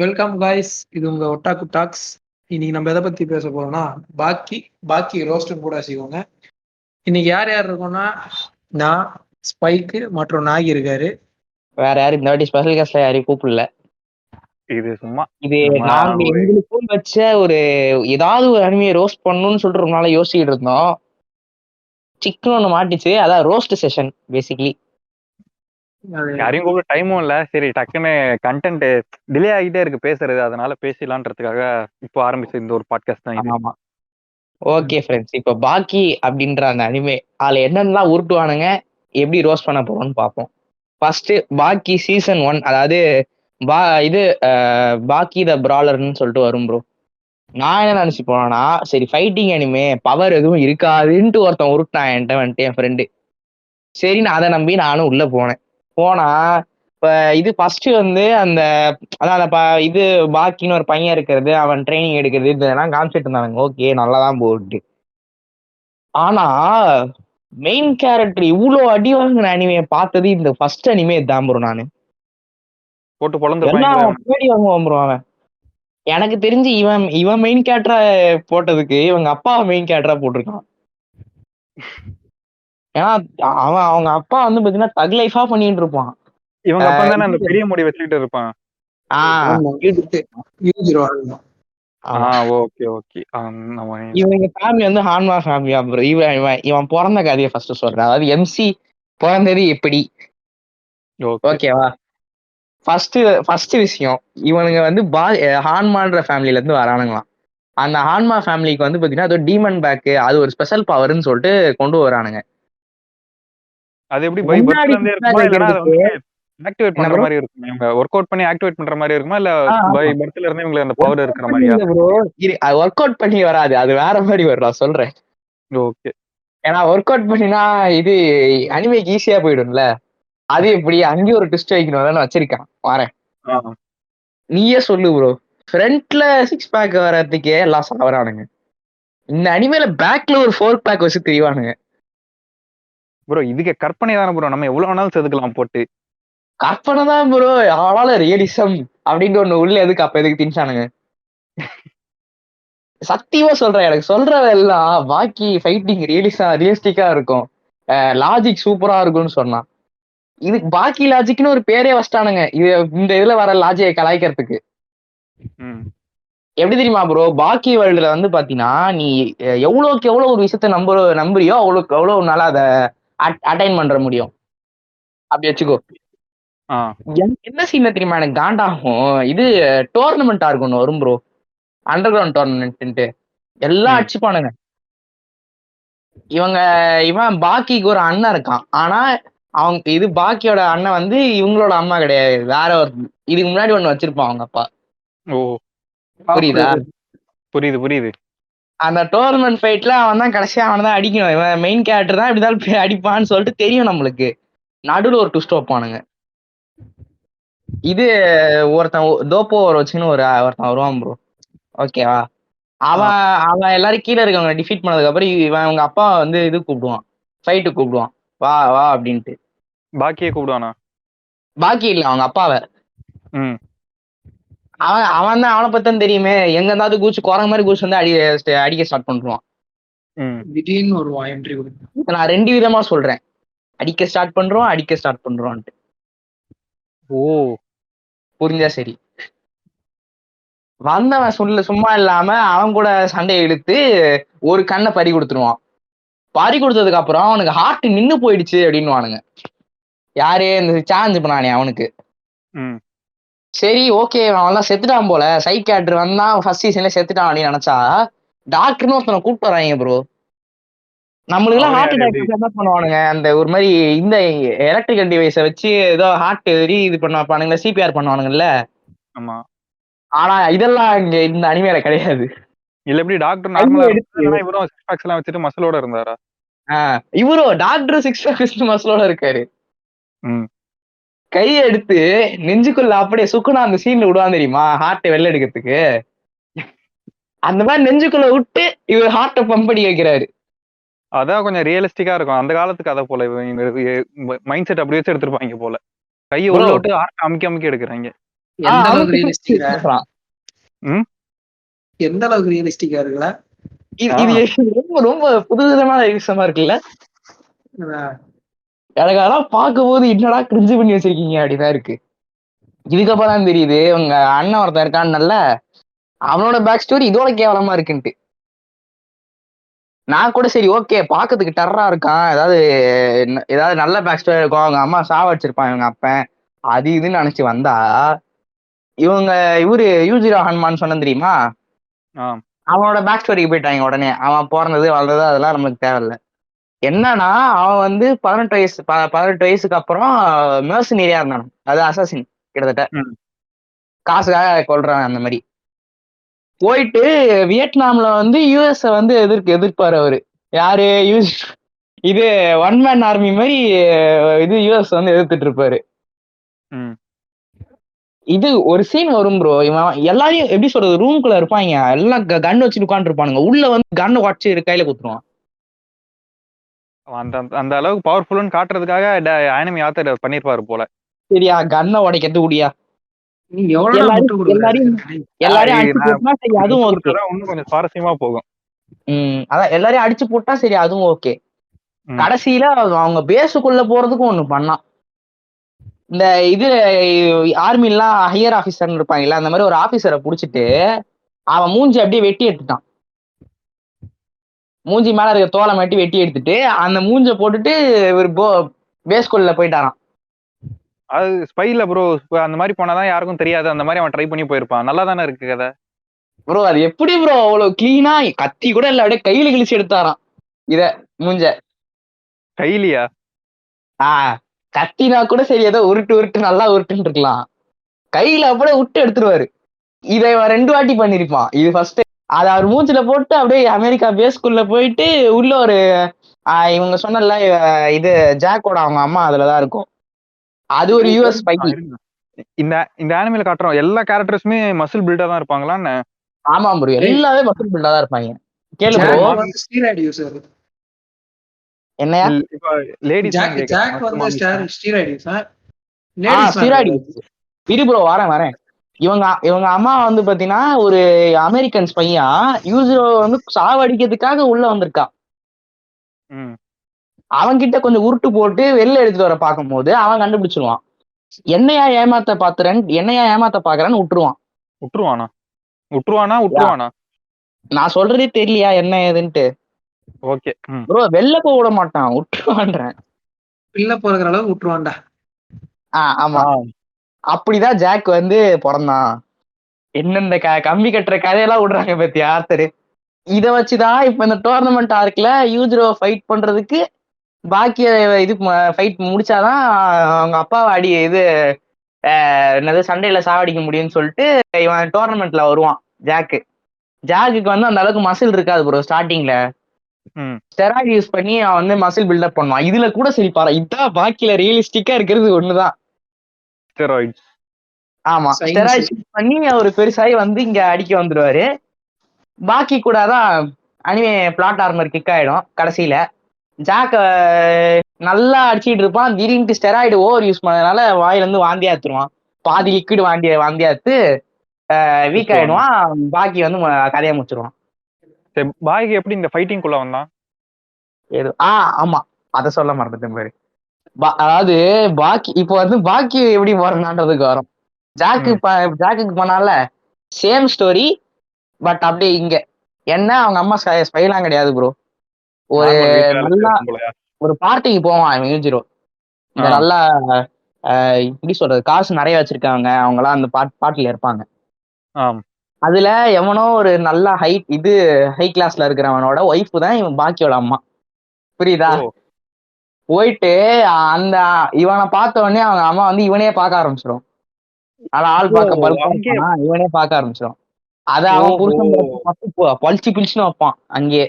Welcome guys, இது உங்க ஒட்டாக்கு tax. இன்னைக்கு நம்ம எதை பத்தி பேச போறோம்னா பாக்கி பாக்கி ரோஸ்டும் கூட செய்வோங்க. இன்னைக்கு யார் யார் இருக்கோம்னா நான், ஸ்பைக்கு மற்றும் நாகி இருக்காரு. வேற யாரும் இந்த வாட்டி ஸ்பெஷல் கெஸ்ட்ல யாரையும் கூப்பிடல. இது சும்மா இது நம்ம நாங்க ஒரு எங்களுக்கும் வச்ச ஒரு ஏதாவது ஒரு அனிமையை ரோஸ்ட் பண்ணணும்னு சொல்லிட்டு ரொம்ப நாளா யோசிச்சுட்டு இருந்தோம். சிக்கன் ஒன்று மாட்டிச்சு, அதான் ரோஸ்ட் செஷன் பேசிக்கலி. யாரையும் கூட டைமும் இல்ல. சரி, டக்குன்னு கண்டென்ட் டிலே ஆகிட்டே இருக்கு பேசுறது, அதனால பேசலான்றதுக்காக இப்போ ஆரம்பிச்ச இந்த ஒரு பாட்காஸ்ட் தான் இது. ஆமா, ஓகே ஃப்ரெண்ட்ஸ், இப்போ பாக்கி அப்படின்ற அந்த அனிமே அதுல என்னென்னலாம் உருட்டுவானுங்க, எப்படி ரோஸ்ட் பண்ண போறோம்னு பார்ப்போம். ஃபர்ஸ்ட் பாக்கி சீசன் 1, அதாவது பா இது பாக்கி த பிராலர்னு சொல்லிட்டு வரும் ப்ரோ. நான் என்ன நினைச்சு போனேன்னா, சரி ஃபைட்டிங் அனிமே பவர் எதுவும் இருக்காதுன்ட்டு ஒருத்தன் உருட்டான் என்கிட்ட வந்துட்டு என் ஃப்ரெண்டு. சரி, நான் அதை நம்பி நானும் உள்ள போனா இப்ப இது ஃபர்ஸ்ட் வந்து அந்த அதான் அந்த இது பாக்கின்னு ஒரு பையன் இருக்கிறது, அவன் ட்ரைனிங் எடுக்கிறது, இதெல்லாம் காமிச்சிட்டு இருந்தானுங்க. ஓகே, நல்லாதான் போகுது. ஆனா மெயின் கேரக்டர் இவ்வளோ அடி வாங்கின அனிமையை பார்த்தது இந்த ஃபர்ஸ்ட் அனிமே தான் ப்ரோ. நானு போட்டு எல்லாம் பொழந்துருப்பாங்க. தேடி வாங்குவான் ப்ரோ அவன். எனக்கு தெரிஞ்சு இவன் இவன் மெயின் கேரக்டரா போட்டதுக்கு இவங்க அப்பா மெயின் கேரக்டரா போட்டிருக்கான். ஏன்னா அவங்க அப்பா வந்து பாத்தீங்கன்னா தக் லைஃபா பண்ணிட்டு இருப்பான். இவங்க அப்பா தானே அந்த பெரிய முடி வச்சுக்கிட்டு இருப்பான். Okay okay. இவங்க ஃபேமிலி வந்து ஹான்மா ஃபேமிலியா ப்ரோ. இவன் பிறந்த கதையை ஃபர்ஸ்ட் சொல்றேன். அதாவது எம்சி பிறந்தது எப்படி, ஓகேவா? ஃபர்ஸ்ட் விஷயம், இவனுங்க வந்து ஹான்மான்ற ஃபேமிலில இருந்து வரானுங்களாம். அந்த ஹான்மா ஃபேமிலிக்கு வந்து பாத்தீங்கன்னா அது டீமன் பேக், அது ஒரு ஸ்பெஷல் பவர்னு சொல்லிட்டு கொண்டு வரானுங்க. அது எப்படி பை பர்த்ல இருந்தே இருக்குமா, இல்லனா அது வந்து ஆக்டிவேட் பண்ற மாதிரி இருக்குமா? இவங்க வொர்க் அவுட் பண்ணி ஆக்டிவேட் பண்ற மாதிரி இருக்குமா, இல்ல பை பர்த்ல இருந்தே இவங்களுக்கு அந்த பவர் இருக்கிற மாதிரியா? ப்ரோ வொர்க் அவுட் பண்ணி வராது, அது வேற மாதிரி வரும், சொல்றேன். ஓகே. ஏன்னா ஒர்க் அவுட் பண்ணினா இது அனிமேக்கு ஈஸியா போயிடும்ல. அது எப்படி அங்கேயும் ஒரு ட்விஸ்ட் வைக்கணும் வச்சிருக்கான். வரேன், நீயே சொல்லு ப்ரோ. ஃப்ரண்ட்ல 6 பேக் வர்றதுக்கே எல்லாம் சாவறானுங்க. இந்த அனிமேல பேக்ல ஒரு 4 பேக் வச்சு தெரியவானுங்க ப்ரோ. இதுக்கு கற்பனை தானே ப்ரோ, நம்ம எவ்வளவு வேணாலும் செதுக்கலாம் போட்டு. கற்பனை தான் ப்ரோ, ஆனால ரியலிசம் அப்படின்னு ஒண்ணு உள்ள எதுக்கு அப்ப எதுக்கு திணிச்சானுங்க? சத்தியமா சொல்றேன், எனக்கு சொல்றதெல்லாம் பாக்கி ஃபைட்டிங் ரியலிஸ்டிக்கா இருக்கும், லாஜிக் சூப்பரா இருக்கும்னு சொன்னான். இதுக்கு பாக்கி லாஜிக்னு ஒரு பேரே வச்சிட்டானுங்க. இது இந்த இதுல வர லாஜிக்கை கலாய்க்கிறதுக்கு. எப்படி தெரியுமா ப்ரோ, பாக்கி வேர்ல்டுல வந்து பாத்தீங்கன்னா நீ எவ்வளவுக்கு எவ்வளவு ஒரு விஷயத்த நம்புறியோ அவ்வளவுக்கு எவ்வளவு நாளா அதை அட்டைன் பண்ற முடியும். அப்படி வச்சுக்கோ. என்ன சீன் தெரியுமா எனக்கு காண்டாகும், இது டோர்னமெண்டா இருக்கும் வரும் ப்ரோ, அண்டர் கிரவுண்ட் டோர்னமெண்ட் எல்லாம் அடிச்சுப்பானுங்க. இவன் பாக்கிக்கு ஒரு அண்ணன் இருக்கான். ஆனா அவங்க இது பாக்கியோட அண்ணன் வந்து இவங்களோட அம்மா கிடையாது, வேற ஒரு இதுக்கு முன்னாடி ஒண்ணு வச்சிருப்பான் அவங்க அப்பா. புரியுதா? புரியுது. அந்த டோர்னமெண்ட் ஃபைட்ல அவன் தான் கடைசியா அவன் தான் அடிக்கணும். இவன் மெயின் கேரக்டர் தான் இப்படிதான் அடிப்பான்னு சொல்லிட்டு தெரியும் நம்மளுக்கு. நடுவில் ஒரு ட்விஸ்ட் வைப்பானுங்க. இது ஒருத்தன் தோப்போ வச்சுன்னு ஒருத்தன் வருவான் ப்ரோ, ஓகேவா? அவன் எல்லாரும் கீழே இருக்கவங்க டிஃபீட் பண்ணதுக்கு அப்புறம் இவன் அவங்க அப்பா வந்து இது கூப்பிடுவான், ஃபைட்டு கூப்பிடுவான், வா வா அப்படின்ட்டு. பாக்கியே கூப்பிடுவானா? பாக்கி இல்ல, அவங்க அப்பாவை. அவன் தான், அவனை பத்தி தெரியுமே, எங்க இருந்தாவது கூச்சு குரங்கு மாதிரி கூச்சு வந்து அடிக்க ஸ்டார்ட் பண்ணுவான். திடீர்னு வருவான் என்ட்ரி. நான் 2 விதமா சொல்றேன், அடிக்க ஸ்டார்ட் பண்றோம்ட்டு. புரிஞ்சா சரி. வந்தவன் சும்மா இல்லாம அவன் கூட சண்டையை இழுத்து ஒரு கண்ணை பறி கொடுத்துருவான். பறி கொடுத்ததுக்கு அப்புறம் அவனுக்கு ஹார்ட் நின்னு போயிடுச்சு அப்படின்னு வானுங்க. யாரு இந்த சேலஞ்ச் பண்ணானே அவனுக்கு. சரி ஓகே, அவன்லாம் செத்துட்டான் போல, சைக்கியாட்ரு வந்தான் ஃபர்ஸ்ட் சீசன்ல செத்துட்டான் அப்படின்னு நினைச்சா டாக்டர்னு ஒருத்தனை கூப்பிட்டு வராங்க ப்ரோ. நம்மளுக்கு எல்லாம் ஹார்ட் அட்டாக் என்ன பண்ணுவானுங்க, அந்த ஒரு மாதிரி இந்த எலக்ட்ரிக்கல் டிவைஸை வச்சு ஏதோ ஹார்ட் இது பண்ணுவானுங்களா, சிபிஆர் பண்ணுவானுங்கல்ல. ஆனா இதெல்லாம் இங்க இந்த அனிமேல கிடையாது. இல்ல எப்படி டாக்டர் நார்மலா இருந்தாரா, இவரும் 6 பேக்ஸ் எல்லாம் வச்சிட்டு மசிலோட இருந்தாரா? இவரோ டாக்டர் 6 பேக்ஸ் மசிலோட இருக்காரு. கையை எடுத்து நெஞ்சுக்குள்ள அப்படியே சுக்குனா அந்த சீன்ல விடுவான் தெரியுமா, ஹார்ட்டை வெளில எடுக்கிறதுக்கு. அந்த மாதிரி நெஞ்சுக்குள்ள விட்டு இவர் ஹார்ட்டை பம்ப் பண்ணி வைக்கிறாரு. அதான் கொஞ்சம் ரியலிஸ்டிக்கா இருக்கும் அந்த காலத்துக்கு. அதை போல மைண்ட் செட் அப்படியே வச்சு எடுத்திருப்பாங்க போல. கையை உள்ள விட்டு ஹார்ட் அமுக்கி எடுக்கிறாங்க. எந்த அளவுக்கு அவனுக்கு ரியலிஸ்டிக்கா பேசுறான். எந்த அளவுக்கு ரியலிஸ்டிக்கா இருக்குல்ல. இது ரொம்ப ரொம்ப புதுவிதமான விஷயமா இருக்குல்ல. எனக்கு அதெல்லாம் பார்க்கும்போது என்னடா கிரிஞ்சு பண்ணி வச்சிருக்கீங்க அப்படிதான் இருக்கு. இதுக்கப்புறம் தான் தெரியுது உங்க அண்ணன் ஒருத்தன் இருக்கான்னு, அவனோட பேக் ஸ்டோரி இதோட கேவலமா இருக்குன்ட்டு. நான் கூட சரி ஓகே பாக்கிறதுக்கு டெரரா இருக்கான், ஏதாவது நல்ல பேக் ஸ்டோரி இருக்கும், அவங்க அம்மா சாவடிச்சிருப்பான் இவங்க அப்பன், அது இதுன்னு நினைச்சு வந்தா இவரு யூஜிரோ ஹனுமான் சொன்ன தெரியுமா, அவனோட பேக் ஸ்டோரிக்கு போயிட்டாங்க. உடனே அவன் பிறந்தது வளர்ந்தது அதெல்லாம் நமக்கு தேவையில்ல. என்னன்னா அவன் 18 வயசுக்கு அப்புறம் மெர்சனரியா இருந்தான், அது அசாசின் கிட்டத்தட்ட காசுக்காக கொள்றான். அந்த மாதிரி போயிட்டு வியட்நாம்ல யூஎஸ் எதிர்ப்பாரு அவரு. யாரு இது ஒன் மேன் ஆர்மி மாதிரி இது யூஎஸ் எதிர்த்துட்டு இருப்பாரு. இது ஒரு சீன் வரும் ப்ரோ, இவன் எல்லாரையும் எப்படி சொல்றது, ரூம்குள்ள இருப்பாங்க எல்லாம் கன் வச்சு உட்காந்து இருப்பானுங்க, உள்ள கன் உடச்சு கையில குத்துருவான். அந்த அளவுக்கு பவர்ஃபுல்னு காட்டுறதுக்காக அனிமி ஆத்தர் பண்ணிருப்பாரு போல. சரியா கன்னை உடைக்கிறது முடியா, எல்லாரையும் அடிச்சு போட்டா சரி அதுவும் ஓகே, இன்னும் கொஞ்சம் சுவாரஸ்யமா போகும். அதான் எல்லாரையும் அடிச்சு போட்டா சரி அதுவும் ஓகே. கடைசியில அவங்க பேஸுக்குள்ள போறதுக்கும் ஒண்ணு பண்ணான். இந்த இது ஆர்மிலாம் ஹையர் ஆபீசர் இருப்பாங்கல்ல, அந்த மாதிரி ஒரு ஆபீசரை புடிச்சிட்டு அவன் மூஞ்சி அப்படியே வெட்டி எடுத்துட்டான். மூஞ்சி மேல இருக்க தோலை மாட்டி வெட்டி எடுத்துட்டு அந்த மூஞ்ச போட்டுட்டு ஒரு பேஸ்குள்ள போயிட்டாராம். அது ஸ்பைல ப்ரோ, அந்த மாதிரி போனாதான் யாருக்கும் தெரியாது, அந்த மாதிரி அவன் ட்ரை பண்ணி போயிருப்பான். நல்லா தானே இருக்கு கதை ப்ரோ. அது எப்படி ப்ரோ அவ்வளவு கிளீனா, கத்தி கூட இல்ல, அப்படியே கையில கிழிச்சு எடுத்தாராம் இத மூஞ்ச. கைலியா? கத்தினா கூட சரி ஏதோ உருட்டு நல்லா உருட்டுன்னு இருக்கலாம், கையில அப்படியே விட்டு எடுத்துருவாரு. இதை இவன் 2 வாட்டி பண்ணிருப்பான். இது ஃபர்ஸ்ட் அதை அவர் மூஞ்சில போட்டு அப்படியே அமெரிக்கா பேஸ்குள்ள போயிட்டு உள்ள ஒரு இவங்க சொன்னல இது ஜாக்கோட அவங்க அம்மா அதுலதான் இருக்கும், அது ஒரு யூஎஸ் பைக்கி. இந்த அனிமேல காட்டுறோம் எல்லா கேரக்டர்ஸுமே மசில் பில்டா தான் இருப்பாங்களான்னு. ஆமா ப்ரோ, எல்லாமே மசில் பில்டா தான் இருப்பாங்க. கேளு ப்ரோ, ஸ்டீராய்டு யூசர். என்னையா ஜாக் வந்து ஸ்டீராய்டு யூசர். ஸ்டீராய்டு இரு ப்ரோ, வரேன். இவங்க அம்மா பாத்தீங்கன்னா ஒரு அமெரிக்கன்ஸ் பையன் யூசரோ சாவடிக்கிறதுக்காக உள்ள வந்திருக்கான். அவன் கிட்ட கொஞ்சம் உருட்டு போட்டு வெளில எடுத்துட்டு வர பார்க்கும் போது அவன் கண்டுபிடிச்சிருவான், என்னையா ஏமாத்த பாக்குறான்னு விட்டுருவானா. நான் சொல்றதே தெரியலையா என்ன ஏதுன்ட்டு. ஓகே ப்ரோ வெளில போக விட மாட்டான், விட்டுருவான்றேன். வெளில போற அளவுக்கு விட்டுருவான்டா. ஆமா, அப்படிதான் ஜாக் பிறந்தான். என்னென்ன கம்பி கட்டுற கதையெல்லாம் விடுறாங்க பத்தி ஆர்த்தரு. இதை வச்சுதான் இப்ப இந்த டோர்னமெண்ட் ஆர்க்ல யூஜ்ரோ ஃபைட் பண்றதுக்கு பாக்கிய இது ஃபைட் முடிச்சாதான் அவங்க அப்பாவை என்னது சண்டையில சாவடிக்க முடியும்னு சொல்லிட்டு இவன் டோர்னமெண்ட்ல வருவான். ஜாக்குக்கு அந்த அளவுக்கு மசில் இருக்காது ப்ரோ ஸ்டார்டிங்ல. ஸ்டெராய்டு யூஸ் பண்ணி அவன் மசில் பில்டப் பண்ணுவான். இதுல கூட சரி பாரு, இதான் பாக்கியில ரியலிஸ்டிக்கா இருக்கிறது ஒண்ணுதான், ஸ்டெராய்ட்ஸ். ஆமா, ஸ்டெராய்ட்ஸ் யூஸ் பண்ணி அவர் பெருசாகி இங்க அடிக்க வந்துருவாரு. பாக்கி கூட தான் அனிமே பிளாட் ஆர்மர் கிக் ஆயிடும். கடைசியில ஜாக் நல்லா அடிச்சுட்டு இருப்பான், திடீர்னு ஸ்டெராய்டு ஓவர் யூஸ் பண்ணதுனால வாயில வாந்தி ஆத்துருவான். பாதி லிக்விட் வாந்தியாத்து வீக் ஆயிடுவான். பாக்கி கதையை முடிச்சிருவான். பாக்கி எப்படி இந்த ஃபைட்டிங் குள்ள வந்தான்? ஆமா, அத சொல்ல மறந்துட்டேன் பாரு. அதாவது பாக்கி இப்போ பாக்கி எப்படி போறான்றதுக்கு வரும். ஜாக்குக்கு போனால சேம் ஸ்டோரி, பட் அப்படியே இங்க என்ன அவங்க அம்மா ஸ்பைலாம் கிடையாது ப்ரோ. ஒரு நல்லா ஒரு பார்ட்டிக்கு போவான் இவன் யூஜிரோ. இந்த நல்லா எப்படி சொல்றது, காசு நிறைய வச்சிருக்காங்க அவங்க எல்லாம் அந்த பாட்டில இருப்பாங்க. அதுல எவனோ ஒரு நல்ல ஹை கிளாஸ்ல இருக்கிறவனோட ஒய்ஃப் தான் இவன் பாக்கியோட அம்மா, புரியுதா? போயிட்டு இவனை பார்த்த உடனே அவங்க அம்மா இவனே பார்க்க ஆரம்பிச்சிடும். ஆனா ஆள் பார்க்க இவனே பார்க்க ஆரம்பிச்சிடும். அத அவன் புருஷன் பழிச்சு பிழிச்சுன்னு வைப்பான் அங்கே.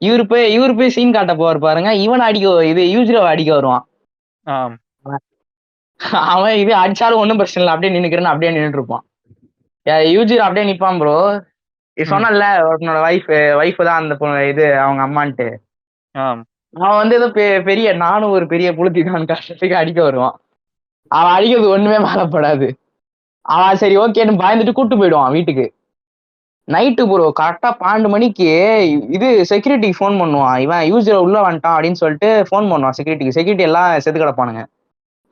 இவரு போய் சீன் காட்ட போவார் பாருங்க, இவன் யூஜ்ரோ அடிக்க வருவான். அவன் அடிச்சாலும் ஒன்னும் பிரச்சனை இல்லை, அப்படியே நின்னுக்கிறேன்னு அப்படியே நின்றுட்டு இருப்பான். யூஜ்ரோ அப்படியே நிப்பான் ப்ரோ. சொன்னல உன்னோட வைஃப் தான் அந்த அவங்க அம்மான்ட்டு. அவன் ஏதோ பெரிய நானும் ஒரு பெரிய புளுத்தி தான் கஷ்டத்துக்கு அடிக்க வருவான். அவன் அடிக்கிறது ஒண்ணுமே மேலப்படாது. அவன் சரி ஓகேன்னு பயந்துட்டு கூட்டு போயிடுவான் வீட்டுக்கு. நைட்டு ப்ரோ கரெக்டா 12 மணிக்கு இது செக்யூரிட்டிக்கு ஃபோன் பண்ணுவான். இவன் யூஜிரோ உள்ள வந்துட்டான் அப்படின்னு சொல்லிட்டு ஃபோன் பண்ணுவான் செக்யூரிட்டிக்கு. செக்யூரிட்டி எல்லாம் செத்து கிடப்பானுங்க.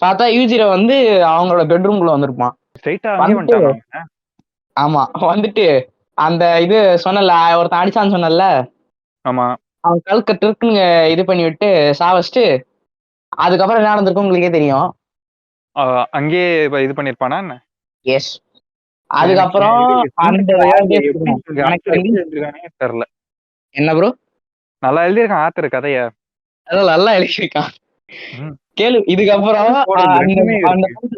பார்த்தா யூஜிரோ வந்து அவங்களோட பெட்ரூம்குள்ள வந்திருப்பான். ஸ்ட்ரைட்டா அங்கேயே வந்துட்டு வந்துட்டானா? ஆமா வந்துட்டு அந்த இது சொன்னல ஒருத்தன் அடிச்சான்னு சொன்னல, ஆமா. அவன் கல்க ட்ரிக்குன்னு இது பண்ணி விட்டு சாவச்சிட்டு அதுக்கப்புறம் என்ன நடந்திருக்கும் உங்களுக்கே தெரியும். அங்கேயே இது பண்ணிருப்பானா என்ன? எஸ். அதுக்கப்புறம் அந்த எனக்கு தெரியல. என்ன ப்ரோ நல்லா எழுதியிருக்கான் ஆத்தர் கதைய. அதான் நல்லா எழுதியிருக்கான். கேளு இதுக்கப்புறம்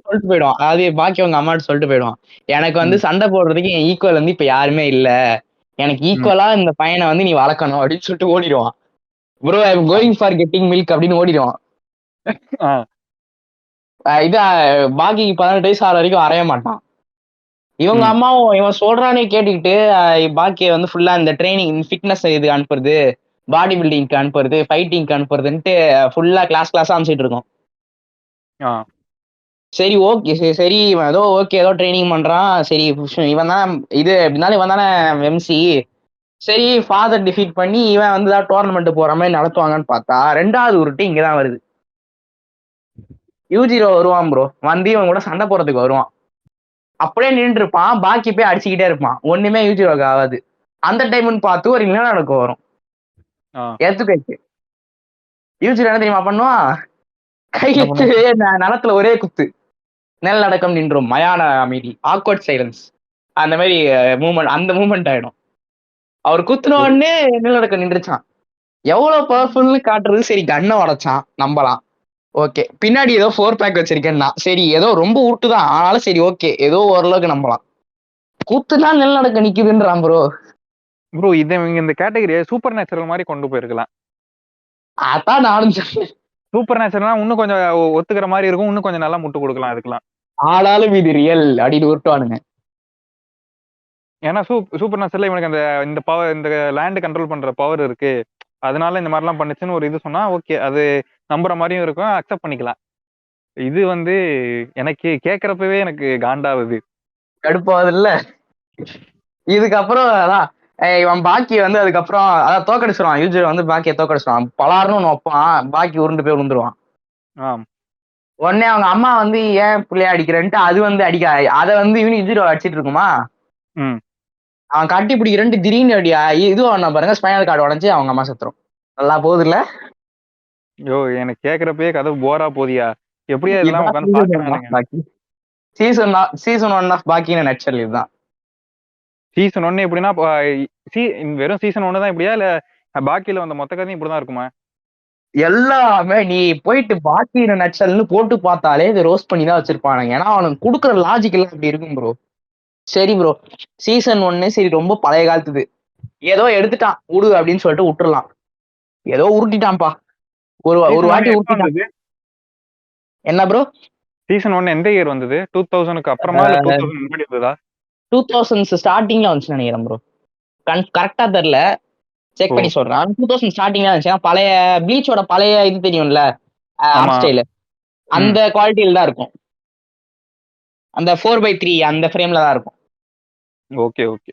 சொல்லிட்டு போயிடுவான். அதாவது பாக்கி உங்க அம்மாட்டு சொல்லிட்டு போயிடுவான். எனக்கு வந்து சண்டை போடுறதுக்கு என் ஈக்குவல் வந்து இப்ப யாருமே இல்ல, எனக்கு ஈக்குவலா இந்த பையனை வந்து நீ வளர்க்கணும் அப்படின்னு சொல்லிட்டு ஓடிடுவான். Bro I am going for getting milk அப்படின்னு ஓடிடுவான். இது பாக்கிக்கு 18 வயசு ஆகிற வரைக்கும் அறைய மாட்டான். இவங்க அம்மாவும் இவன் சொல்றானே கேட்டுக்கிட்டு பாக்கிய வந்து ஃபுல்லா இந்த ட்ரைனிங் ஃபிட்னஸ் இது அனுப்புறது, பாடி பில்டிங்க்கு அனுப்புறது, ஃபைட்டிங்க்கு அனுப்புறதுன்ட்டு ஃபுல்லா கிளாஸா அனுப்பிச்சிட்டு இருக்கோம். சரி ஓகே சரி இவன் ஏதோ ஓகே ஏதோ ட்ரைனிங் பண்றான். சரி இவன் தான் இது எப்படினாலும் இவன் தானே எம்சி. சரி ஃபாதர் டிஃபீட் பண்ணி இவன் வந்து தான் டோர்னமெண்ட் போற மாதிரி நடத்துவாங்கன்னு பார்த்தா 2வது உருட்டு இங்கதான் வருது. யூஜிரோ வருவான் ப்ரோ, வந்து இவன் கூட சண்டை போறதுக்கு வருவான். அப்படியே நின்று இருப்பான், பாக்கி போய் அடிச்சுக்கிட்டே இருப்பான், ஒண்ணுமே யூஜிரோக்கு ஆகாது. அந்த டைம்னு பார்த்து ஒரு நிலநடுக்கம் வரும். எடுத்துக்கச்சு யூஜிரோ என்ன தெரியுமா பண்ணுவான், கையெழுத்து நிலத்துல ஒரே குத்து, நிலநடுக்கம் நின்றும், மயான அமைதி, ஆக்வர்ட் சைலன்ஸ், அந்த மாதிரி மூமெண்ட், அந்த மூமெண்ட் ஆயிடும். அவர் குத்துன உடனே நிலநடுக்கம் நின்றுச்சான். எவ்வளவு பவர்ஃபுல்னு காட்டுறது. சரி கண்ணை உடைச்சான் நம்பலாம், ஓகே. பின்னாடி ஏதோ 4 பேக் வச்சிருக்கேன்னா சரி ஏதோ ரொம்ப உருட்டுதான் ஆனாலும் சரி ஓகே ஏதோ ஓரளவுக்கு நம்பலாம். கூத்துனா நிலநடுக்க நிக்குதுன்றான் ப்ரோ. ப்ரோ இதை இந்த கேட்டகரியை சூப்பர் நேச்சுரல் மாதிரி கொண்டு போயிருக்கலாம். அதான் நானும் சொன்னேன். சூப்பர் நேச்சுரல்னா இன்னும் கொஞ்சம் ஒத்துக்கிற மாதிரி இருக்கும், இன்னும் கொஞ்சம் நல்லா முட்டு கொடுக்கலாம் அதுக்கெல்லாம். ஆனாலும் இது ரியல் அப்படின்னு உருட்டுவானுங்க. ஏன்னா சூப்பர் நேச்சுரல்ல இவனுக்கு இந்த பவர், இந்த லேண்ட் கண்ட்ரோல் பண்ற பவர் இருக்கு, அதனால இந்த மாதிரிலாம் பண்ணுச்சுன்னு ஒரு இது சொன்னா ஓகே, அது நம்புற மாதிரியும் இருக்கும், அக்செப்ட் பண்ணிக்கலாம். இது வந்து எனக்கு கேட்கறப்பவே எனக்கு காண்டாவுது, கடுப்பாவது இல்ல. இதுக்கப்புறம் அதான் இவன் பாக்கி வந்து அதுக்கப்புறம் அதான் தோக்கடிச்சிருவான். யூஜர் வந்து பாக்கியை தோக்கடிச்சிருவான். பலாருன்னு ஒன்று வைப்பான், பாக்கி உருண்டு போய் விழுந்துருவான். உடனே அவங்க அம்மா வந்து ஏன் பிள்ளைய அடிக்கிறேன்ட்டு அது வந்து அடிக்க, அதை வந்து இவனு யூஜர் அடிச்சிட்டு இருக்குமா, அவன் கட்டி பிடிக்கிறேன்ட்டு திடீர்னு அடியா இது ஒண்ணா பாருங்க, ஸ்பைனல் கார்டு உடஞ்சி அவங்க அம்மா செத்துரும். நல்லா போகுது இல்ல? யோ எனக்கு கேக்குறப்பே கதை போரா போதியா, எப்படியா இதெல்லாம் உட்காந்து பாக்குறாங்க. சீசன் 1 ஆஃப் பாக்கின்னு நட்சல் இதுதான். சீசன் 1 எப்படின்னா வெறும் சீசன் 1 தான் இப்படியா, இல்ல பாக்கியில வந்த மொத்த கதையும் இப்படிதான் இருக்குமா? எல்லாமே நீ போயிட்டு பாக்கின நட்சல்னு போட்டு பார்த்தாலே இது ரோஸ்ட் பண்ணி தான் வச்சிருப்பானுங்க. ஏன்னா அவனுக்கு கொடுக்குற லாஜிக் எல்லாம் அப்படி இருக்கும் ப்ரோ. சரி ப்ரோ சீசன் 1 சரி ரொம்ப பழைய காலத்துது, ஏதோ எடுத்துட்டான் விடு அப்படின்னு சொல்லிட்டு விட்டுறலாம். ஏதோ உருட்டிட்டான்ப்பா, ஒரு வாட்டி உருட்டிட்டான். என்ன ப்ரோ சீசன் 1 எந்த இயர் வந்தது? 2000க்கு அப்புறமா இல்ல 2000 முன்னாடி வந்ததா? 2000 ஸ்டார்டிங்ல வந்துச்சு நினைக்கிறேன் ப்ரோ, கரெக்டா தெரியல, செக் பண்ணி சொல்றேன். 2000 ஸ்டார்டிங்ல வந்துச்சு. பழைய ப்ளீச்சோட பழைய இது தெரியும்ல ஆர்ட் ஸ்டைல், அந்த குவாலிட்டியில தான் இருக்கும். அந்த 4:3 அந்த ஃப்ரேம்ல தான் இருக்கும். Okay okay.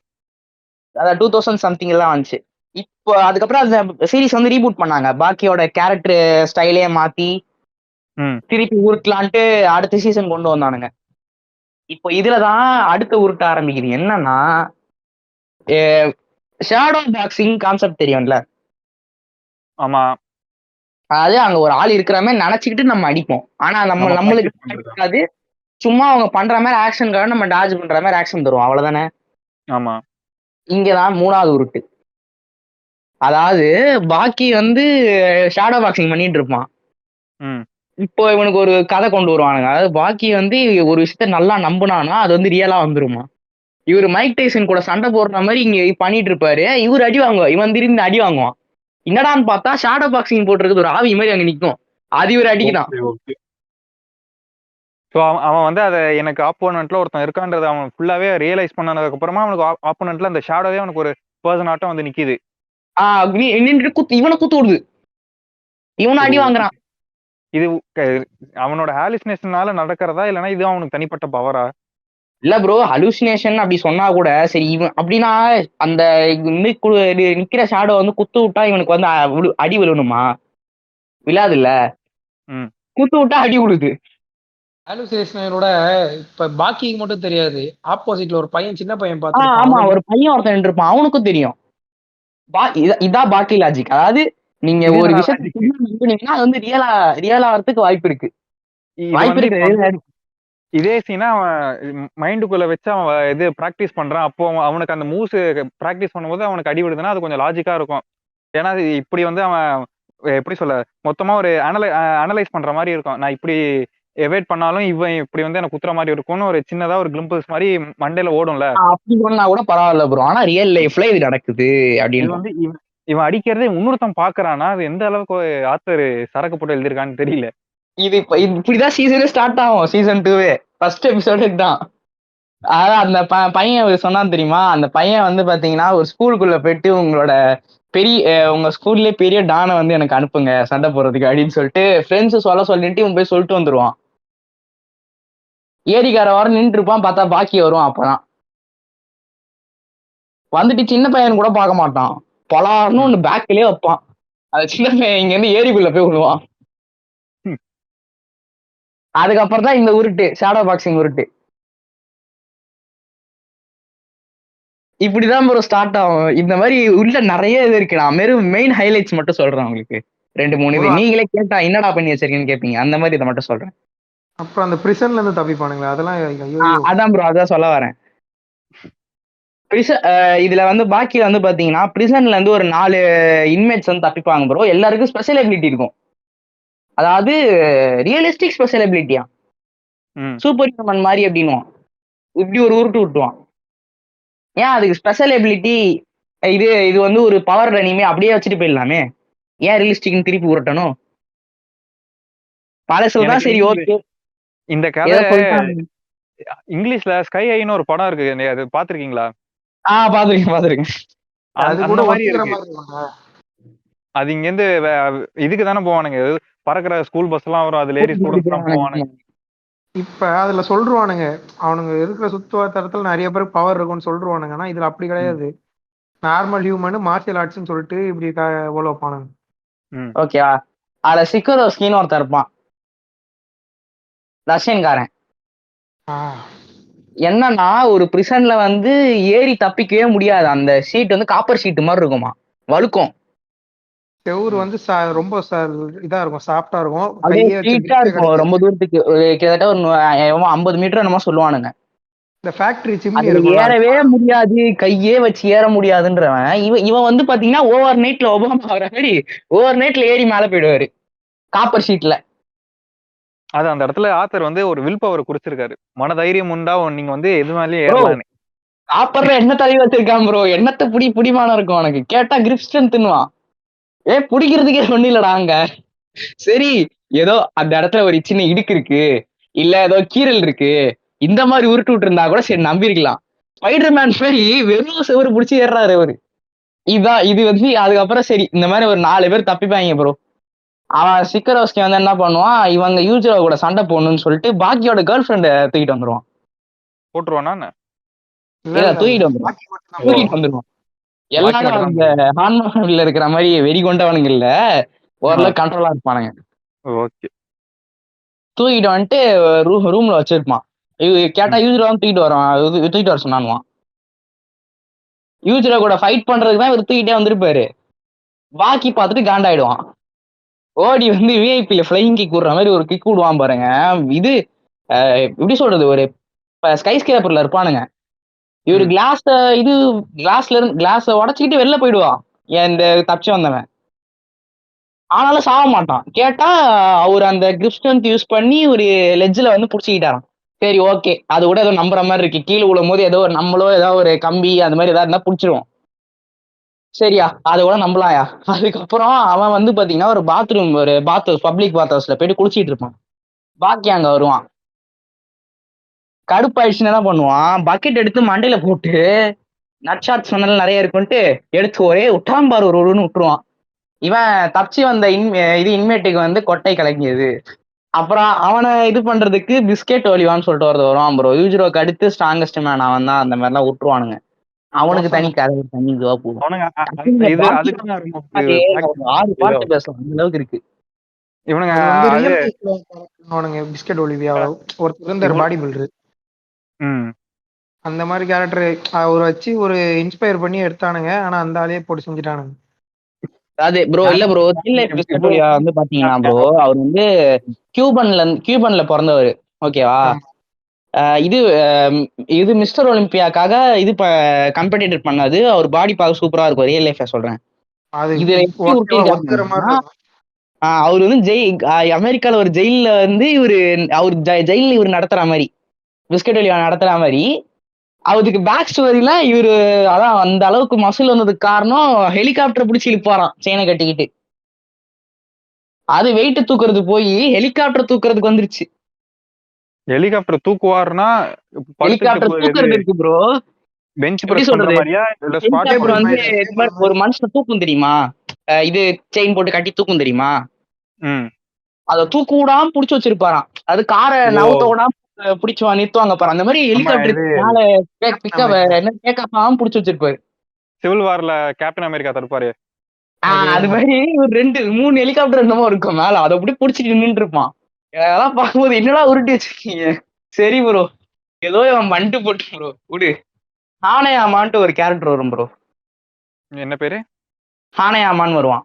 அதான் 2000 சம்திங் எல்லாம் வந்துச்சு. இப்போ அதுக்கப்புறம் அந்த சீரிஸ் வந்து ரீபூட் பண்ணாங்க, பாக்கியோட கேரக்டர் ஸ்டைலே மாத்தி திருப்பி உருட்டலான்ட்டு அடுத்த சீசன் கொண்டு வந்தானுங்க. இப்போ இதுலதான் அடுத்த உருட்ட ஆரம்பிக்குது. என்னன்னா ஷேடோ பாக்ஸிங் கான்செப்ட் தெரியும்ல? ஆமா. அதாவது அங்க ஒரு ஆள் இருக்கிற மாதிரி நினைச்சுக்கிட்டு நம்ம அடிப்போம், ஆனா நம்மளுக்கு சும்மா அவங்க பண்ற மாதிரி ஆக்ஷனுக்காக நம்ம டாஜ் பண்ற மாதிரி ஆக்ஷன் தருவோம், அவ்வளவுதானே? ஆமா. இங்கதான் 3வது உருட்டு. அதாவது பாக்கி வந்து ஷேடோ பாக்ஸிங் பண்ணிட்டு இருப்பான். இப்போ இவனுக்கு ஒரு கதை கொண்டு வருவானுங்க. அதாவது பாக்கி வந்து ஒரு விஷயத்த நல்லா நம்புனானா அது வந்து ரியலா வந்துருமா. இவர் மைக் டைசன் கூட சண்டை போடுற மாதிரி இங்க பண்ணிட்டு இருப்பாரு, இவர் அடி வாங்குவான், இவன் திரும்பி அடி வாங்குவான். என்னடான்னு பார்த்தா ஷேடோ பாக்ஸிங் போட்டிருக்குது ஒரு ஆவி மாதிரி அங்க நிற்கும், அது இவர் அடிக்குதான். அவன் வந்து அதை எனக்கு ஆப்போனன்ட்ல ஒருத்தன் இருக்கான்றத அவன் ஃபுல்லாவே ரியலைஸ் பண்ணதுக்கு அப்புறமா அவனுக்கு ஆப்போனன்ட்ல அந்த ஷேடோவே அவனுக்கு ஒரு பர்சன் ஆட்டம் வந்து நிக்குது. நின்று இவனை குத்து விடுது, இவனை அடி வாங்குறான். இது அவனோட ஹாலுசினேஷனால நடக்கிறதா இல்லைன்னா இது அவனுக்கு தனிப்பட்ட பவரா? இல்ல ப்ரோ, ஹலூசினேஷன் அப்படி சொன்னா கூட சரி, இவன் அப்படின்னா அந்த நிக்கிற ஷேடோ வந்து குத்து விட்டா இவனுக்கு வந்து அடி விழணுமா? விழாது இல்ல. ம் குத்து விட்டா அடி விழுது. ஹாலுசினேஷனோட இப்ப பாக்கிக்கு மட்டும் தெரியாது, ஆப்போசிட்ல ஒரு பையன், சின்ன பையன் ஆமா, பார்த்திருப்பான். ஒரு பையன் ஒருத்தன் இருப்பான், அவனுக்கும் தெரியும். இதான் பாக்கி லாஜிக். அதாவது நீங்க இது ஒரு என்னடா விஷயத்தை லாஜிக்? நம்புனீங்கன்னா அது வந்து ரியலா வரதுக்கு வாய்ப்பு இருக்கு. இது வாய்ப்பு வந்து இப்ப வந்து இருக்கு. இதே சீனா அவன் மைண்டுக்குள்ள வச்சு அவன் இது பிராக்டிஸ் பண்றான். அப்போ அவனுக்கு அந்த மூவ்ஸ் பிராக்டிஸ் பண்ணும்போது அவனுக்கு அடி விடுதுன்னா அது கொஞ்சம் லாஜிக்கா இருக்கும். ஏன்னா இப்படி வந்து அவன் எப்படி சொல்ல, மொத்தமா ஒரு அனலைஸ் பண்ற மாதிரி இருக்கும். நான் இப்படி எவேட் பண்ணாலும் இவன் இப்படி வந்து எனக்கு குத்துற மாதிரி இருக்கும்னு ஒரு சின்னதா ஒரு கிளிம்பிள்ஸ் மாதிரி மண்டையில ஓடும்ல. அப்படி சொன்னா கூட பரவாயில்ல ப்ரோ. ஆனா ரியல் லைஃப்ல இது நடக்குது இது அப்படின்னு. வந்து இவன் அடிக்கிறதே இன்னொருத்தன் பாக்குறான்னா அது எந்த அளவுக்கு ஆத்தர் சரக்கு போட்டு எழுதியிருக்கான்னு தெரியல. இது இப்படிதான் சீசனே ஸ்டார்ட் ஆகும். சீசன் 2 ஃபர்ஸ்ட் எபிசோடு தான். அதாவது அந்த பையன் சொன்னான் தெரியுமா, அந்த பையன் வந்து பாத்தீங்கன்னா ஒரு ஸ்கூலுக்குள்ள போயிட்டு உங்களோட உங்க ஸ்கூல்லே பெரிய டானை வந்து எனக்கு அனுப்புங்க சண்டை போடுறதுக்கு அப்படின்னு சொல்லிட்டு ஃப்ரெண்ட்ஸ் சொல்லிட்டு இவன் போய் சொல்லிட்டு வந்துருவான். ஏரிக்கார வர நின்று இருப்பான், பார்த்தா பாக்கி வருவான். அப்பதான் வந்துட்டு சின்ன பையன் கூட பார்க்க மாட்டான், பொலார்னு ஒண்ணு பேக்லயே வைப்பான். அது சின்ன பையன் இங்க இருந்து ஏரிக்குள்ள போய் விழுவான். அதுக்கப்புறம் தான் இந்த உருட்டு, ஷேடோ பாக்ஸிங் உருட்டு. இப்படிதான் ப்ரோ ஸ்டார்ட் ஆகும். இந்த மாதிரி உள்ள நிறைய இது இருக்கு. நான் மெயின் ஹைலைட்ஸ் மட்டும் சொல்றேன் உங்களுக்கு. 2-3 இது நீங்களே கேட்டா என்னடா பண்ணி வச்சிருக்கீங்கன்னு கேட்பீங்க. அந்த மாதிரி இதை மட்டும் சொல்றேன். அப்புறம் அந்த பிரிசன்ல இருந்து தப்பிப்பானுங்களா, அதெல்லாம் ஐயோ. அதான் ப்ரோ, அதான் சொல்ல வரேன். இதுல வந்து பாக்கியில வந்து பாத்தீங்கன்னா பிரிசன்ல இருந்து ஒரு 4 இன்மேட்ஸ் வந்து தப்பிப்பாங்க ப்ரோ. எல்லாருக்கும் ஸ்பெஷல் எபிலிட்டி இருக்கும். அதாவது ரியலிஸ்டிக் ஸ்பெஷல் எபிலிட்டியா, சூப்பர் ஹியூமன் மாதிரி அப்படின்னுவான். இப்படி ஒரு உருட்டு விட்டுவான். ஏன் அதுக்கு ஸ்பெஷல் எபிலிட்டி? இது வந்து ஒரு பவர் அனிமே, அப்படியே வச்சுட்டு போயிடலாமே. ஏன் ரியலிஸ்டிக்னு திருப்பி உருட்டணும்? பழசுலதான் சரி ஓகே. இந்த கதை இங்கிலீஷ்ல ஸ்கை ஐன்னு ஒரு படம் இருக்கு, அது பாத்திருக்கீங்களா? பாத்துருக்கேன். அது கூட ஒத்துக்கிற மாதிரி இருக்குங்க. அது இங்க இருந்து இதுக்கு தானே போவானுங்க, பறக்கிற ஸ்கூல் பஸ் எல்லாம் வரும், அதுல ஏறி ஸ்டூடெண்ட்ஸ் எல்லாம் போவானுங்க. இப்ப அதுல சொல்றானுங்க அவனுங்க இருக்கிற சுத்துவட்டாரத்துல நிறைய பேருக்கு பவர் இருக்கும்னு சொல்றானுங்க. ஆனா இதுல அப்படி கிடையாது. நார்மல் ஹியூமன் மார்ஷியல் ஆர்ட்ஸ்னு சொல்லிட்டு இப்படி போல வைப்பானுங்க. ஓகேவா? அதுல சிக்கரோஸ்கின்னு ஒருத்தர் இருப்பான், ரஷ்யன்காரன். என்னன்னா ஒரு பிரிசன்ல வந்து ஏறி தப்பிக்கவே முடியாது. அந்த ஷீட் வந்து காப்பர் ஷீட் மாதிரி இருக்குமா, வழுக்கும். செவுரு வந்து ரொம்ப இதா இருக்கும், சாஃப்டா இருக்கும், இருக்கும். ரொம்ப தூரத்துக்கு கிட்டத்தட்ட ஒரு 50 மீட்டர் என்னமோ சொல்லுவானுங்க. இந்த ஃபேக்டரி சிம்னி ஏறவே முடியாது, கையே வச்சு ஏற முடியாதுன்றவன் இவன் வந்து பாத்தீங்கன்னா ஓவர் நைட்ல ஒபாமா ஆகிற மாதிரி ஓவர் நைட்ல ஏறி மேல போயிடுவாரு காப்பர் ஷீட்ல. அது அந்த இடத்துல ஆத்தர் வந்து ஒரு வில் பவர் குறிச்சிருக்காரு, மன தைரியம் உண்டா நீங்க வந்து எது மேலேயே ஏறலான்னு. காப்பர்ல என்ன தலை வச்சிருக்கான் ப்ரோ, என்னத்த புடிமானம் இருக்கும் உனக்கு கேட்டா, கிரிப் ஸ்ட்ரென்த்னுவான். புடிக்கிறதுக்கே ஒண்ணு இல்லடா அங்க. சரி, ஏதோ அந்த இடத்துல ஒரு சின்ன இடுக்கு இருக்கு, இல்ல ஏதோ கீரல் இருக்கு, இந்த மாதிரி உருட்டு விட்டு இருந்தா கூட சரி நம்பிருக்கலாம். ஸ்பைடர்மேன் மாதிரி வெறும் செவரு பிடிச்சி ஏறாரு அவரு. இது வந்து அதுக்கப்புறம் சரி இந்த மாதிரி ஒரு 4 பேர் தப்பிப்பாங்க ப்ரோ. அவன் சிக்கரோஸ்கி வந்து என்ன பண்ணுவான், இவங்க யூஜிரோ கூட சண்டை போடணும்னு சொல்லிட்டு பாக்கியோட கேர்ள் ஃப்ரெண்டை தூக்கிட்டு வந்துருவான். போட்டுருவானா? தூக்கிட்டு வந்துருவான். எல்லாரும் அந்த ஹான்மாவில இருக்கிற மாதிரி வெறி கொண்டவனுங்க இல்ல, ஓரளவு கண்ட்ரோலா இருப்பானுங்க. தூக்கிட்டு வந்துட்டு ரூம்ல வச்சிருப்பான். கேட்டா யூஜிரோ தூக்கிட்டு வர சொன்னானுவான். யூஜிரோ கூட ஃபைட் பண்றதுக்கு தான் இவர் தூக்கிட்டே வந்திருப்பாரு. பாக்கி பார்த்துட்டு காண்டாயிடுவான். ஓடி வந்து விஐபில ஃபிளைங் கிக் விடுற மாதிரி ஒரு கிக் விடுவான் பாருங்க. இது எப்படி சொல்றது, ஒரு ஸ்கை ஸ்கிரேப்பர்ல இருப்பானுங்க. இவரு கிளாஸ்ல உடச்சிக்கிட்டு வெளில போயிடுவான் இந்த தப்பிச்சு வந்தவன். ஆனாலும் சாக மாட்டான். கேட்டா அவர் அந்த கிரிப் ஸ்ட்ரென்த் யூஸ் பண்ணி ஒரு லெட்ஜ்ல வந்து புடிச்சுக்கிட்டாராம். சரி ஓகே, அது கூட ஏதோ நம்புற மாதிரி இருக்கு. கீழே விழும் போது ஏதோ நம்மளோ ஏதோ ஒரு கம்பி அந்த மாதிரி ஏதாவது இருந்தா புடிச்சிருவோம். சரியா, அது கூட நம்பலாயா. அதுக்கப்புறம் அவன் வந்து பாத்தீங்கன்னா ஒரு பப்ளிக் பாத் ஹவுஸ்ல போயிட்டு குளிச்சிட்டு இருப்பான். பாக்கி அங்க வருவான். கடுப்பாயிடுச்சுன்னு என்ன பண்ணுவான், பக்கெட் எடுத்து மண்டையில போட்டு நட் ஷாட் சொன்னாலும் நிறைய இருக்குன்ட்டு எடுத்து ஒரே விட்டாம்பாரு ஒரு விட்டுருவான். இவன் தப்பிச்சு வந்த இது இன்மேட்டுக்கு வந்து கொட்டை கலங்கியது. அப்புறம் அவனை இது பண்றதுக்கு பிஸ்கெட் ஒலிவான்னு சொல்லிட்டு வருவான் ப்ரோ. யூஜிரோக்கு அடுத்து ஸ்ட்ராங்கஸ்ட் மேன் அவன் தான், அந்த மாதிரிலாம் விட்டுருவானுங்க. அவனுக்கு தனி கதை, தனி இதுவா போகும். அவனுங்க இது அதுக்கு நான் ரொம்ப ஒரு 6 பாட்டு பேசலாம், அந்த அளவுக்கு இருக்கு. இவனுங்க அது வந்து அது ரியல் லைஃப்ல பிஸ்கெட் ஒலிவியா ஒருத்தர் இருந்தார் பாடி பில்டர். அந்த மாதிரி கேரக்டர் அவர் வச்சு ஒரு இன்ஸ்பயர் பண்ணி எடுத்தானுங்க. ஆனா அந்த ஆளையே போட்டு செஞ்சுட்டானுங்க. அது ப்ரோ இல்ல bro, real life biscuit Olivia வந்து பாத்தீங்கன்னா ப்ரோ, அவர் வந்து கியூபன்ல பிறந்தவர். ஓகேவா? இது இது மிஸ்டர் ஒலிம்பியாக்காக இது கம்பெடிட்டர் பண்ணது. அவர் பாடி பார்க்க சூப்பரா இருக்கும், ரியல் லைஃப்ல சொல்றேன். இது அவர் வந்து அமெரிக்கால ஒரு ஜெயில வந்து அவர் ஜெயில இவர் நடத்துற மாதிரி, பிஸ்கெட் ஒலிவா நடத்துற மாதிரி. அவருக்கு பேக் ஸ்டோரியில இவரு அதான் அந்த அளவுக்கு மசில் வந்ததுக்கு காரணம் ஹெலிகாப்டர் பிடிச்சி இழுப்பாராம் செயினை கட்டிக்கிட்டு. அது வெயிட் தூக்குறது போய் ஹெலிகாப்டர் தூக்குறதுக்கு வந்துருச்சு. ஹெலிகாப்டர் தூக்குவாருன்னா ஹெலிகாப்டர் தூக்குறது இருக்கு ப்ரோ. பெஞ்ச் எப்படி பிரஸ் பண்ற சொல்றது, மாதிரியா இல்ல ஸ்குவாட் ஹெலிகாப்டர் பண்ற வந்து மாதிரியா? இது மாதிரி ஒரு மனுஷனை தூக்கும் தெரியுமா, இது செயின் போட்டு கட்டி தூக்கும் தெரியுமா, அத தூக்கு விடாம புடிச்சு வச்சிருப்பாராம். அது காரை நவுத்த விடாம புடிச்சு நிறுத்துவாங்க பாரு, அந்த மாதிரி ஹெலிகாப்டர் மேல என்ன கேட்காம புடிச்சு வச்சிருப்பாரு. சிவில் வார்ல கேப்டன் அமெரிக்கா தடுப்பாரு. அது மாதிரி ஒரு 2-3 ஹெலிகாப்டர் என்னமோ இருக்கும் மேல, அதை அப்படி புடிச்சிட்டு நின்று இருப்பான். அதெல்லாம் பார்க்கும்போது என்னடா உருட்டி வச்சிருக்கீங்க. சரி ப்ரோ, ஏதோ இவன் மண்டு போட்டு ப்ரோ விடு. ஹானேயாமான்ட்டு ஒரு கேரக்டர் வரும் ப்ரோ. என்ன பேரு? ஹானேயாமான்னு வருவான்.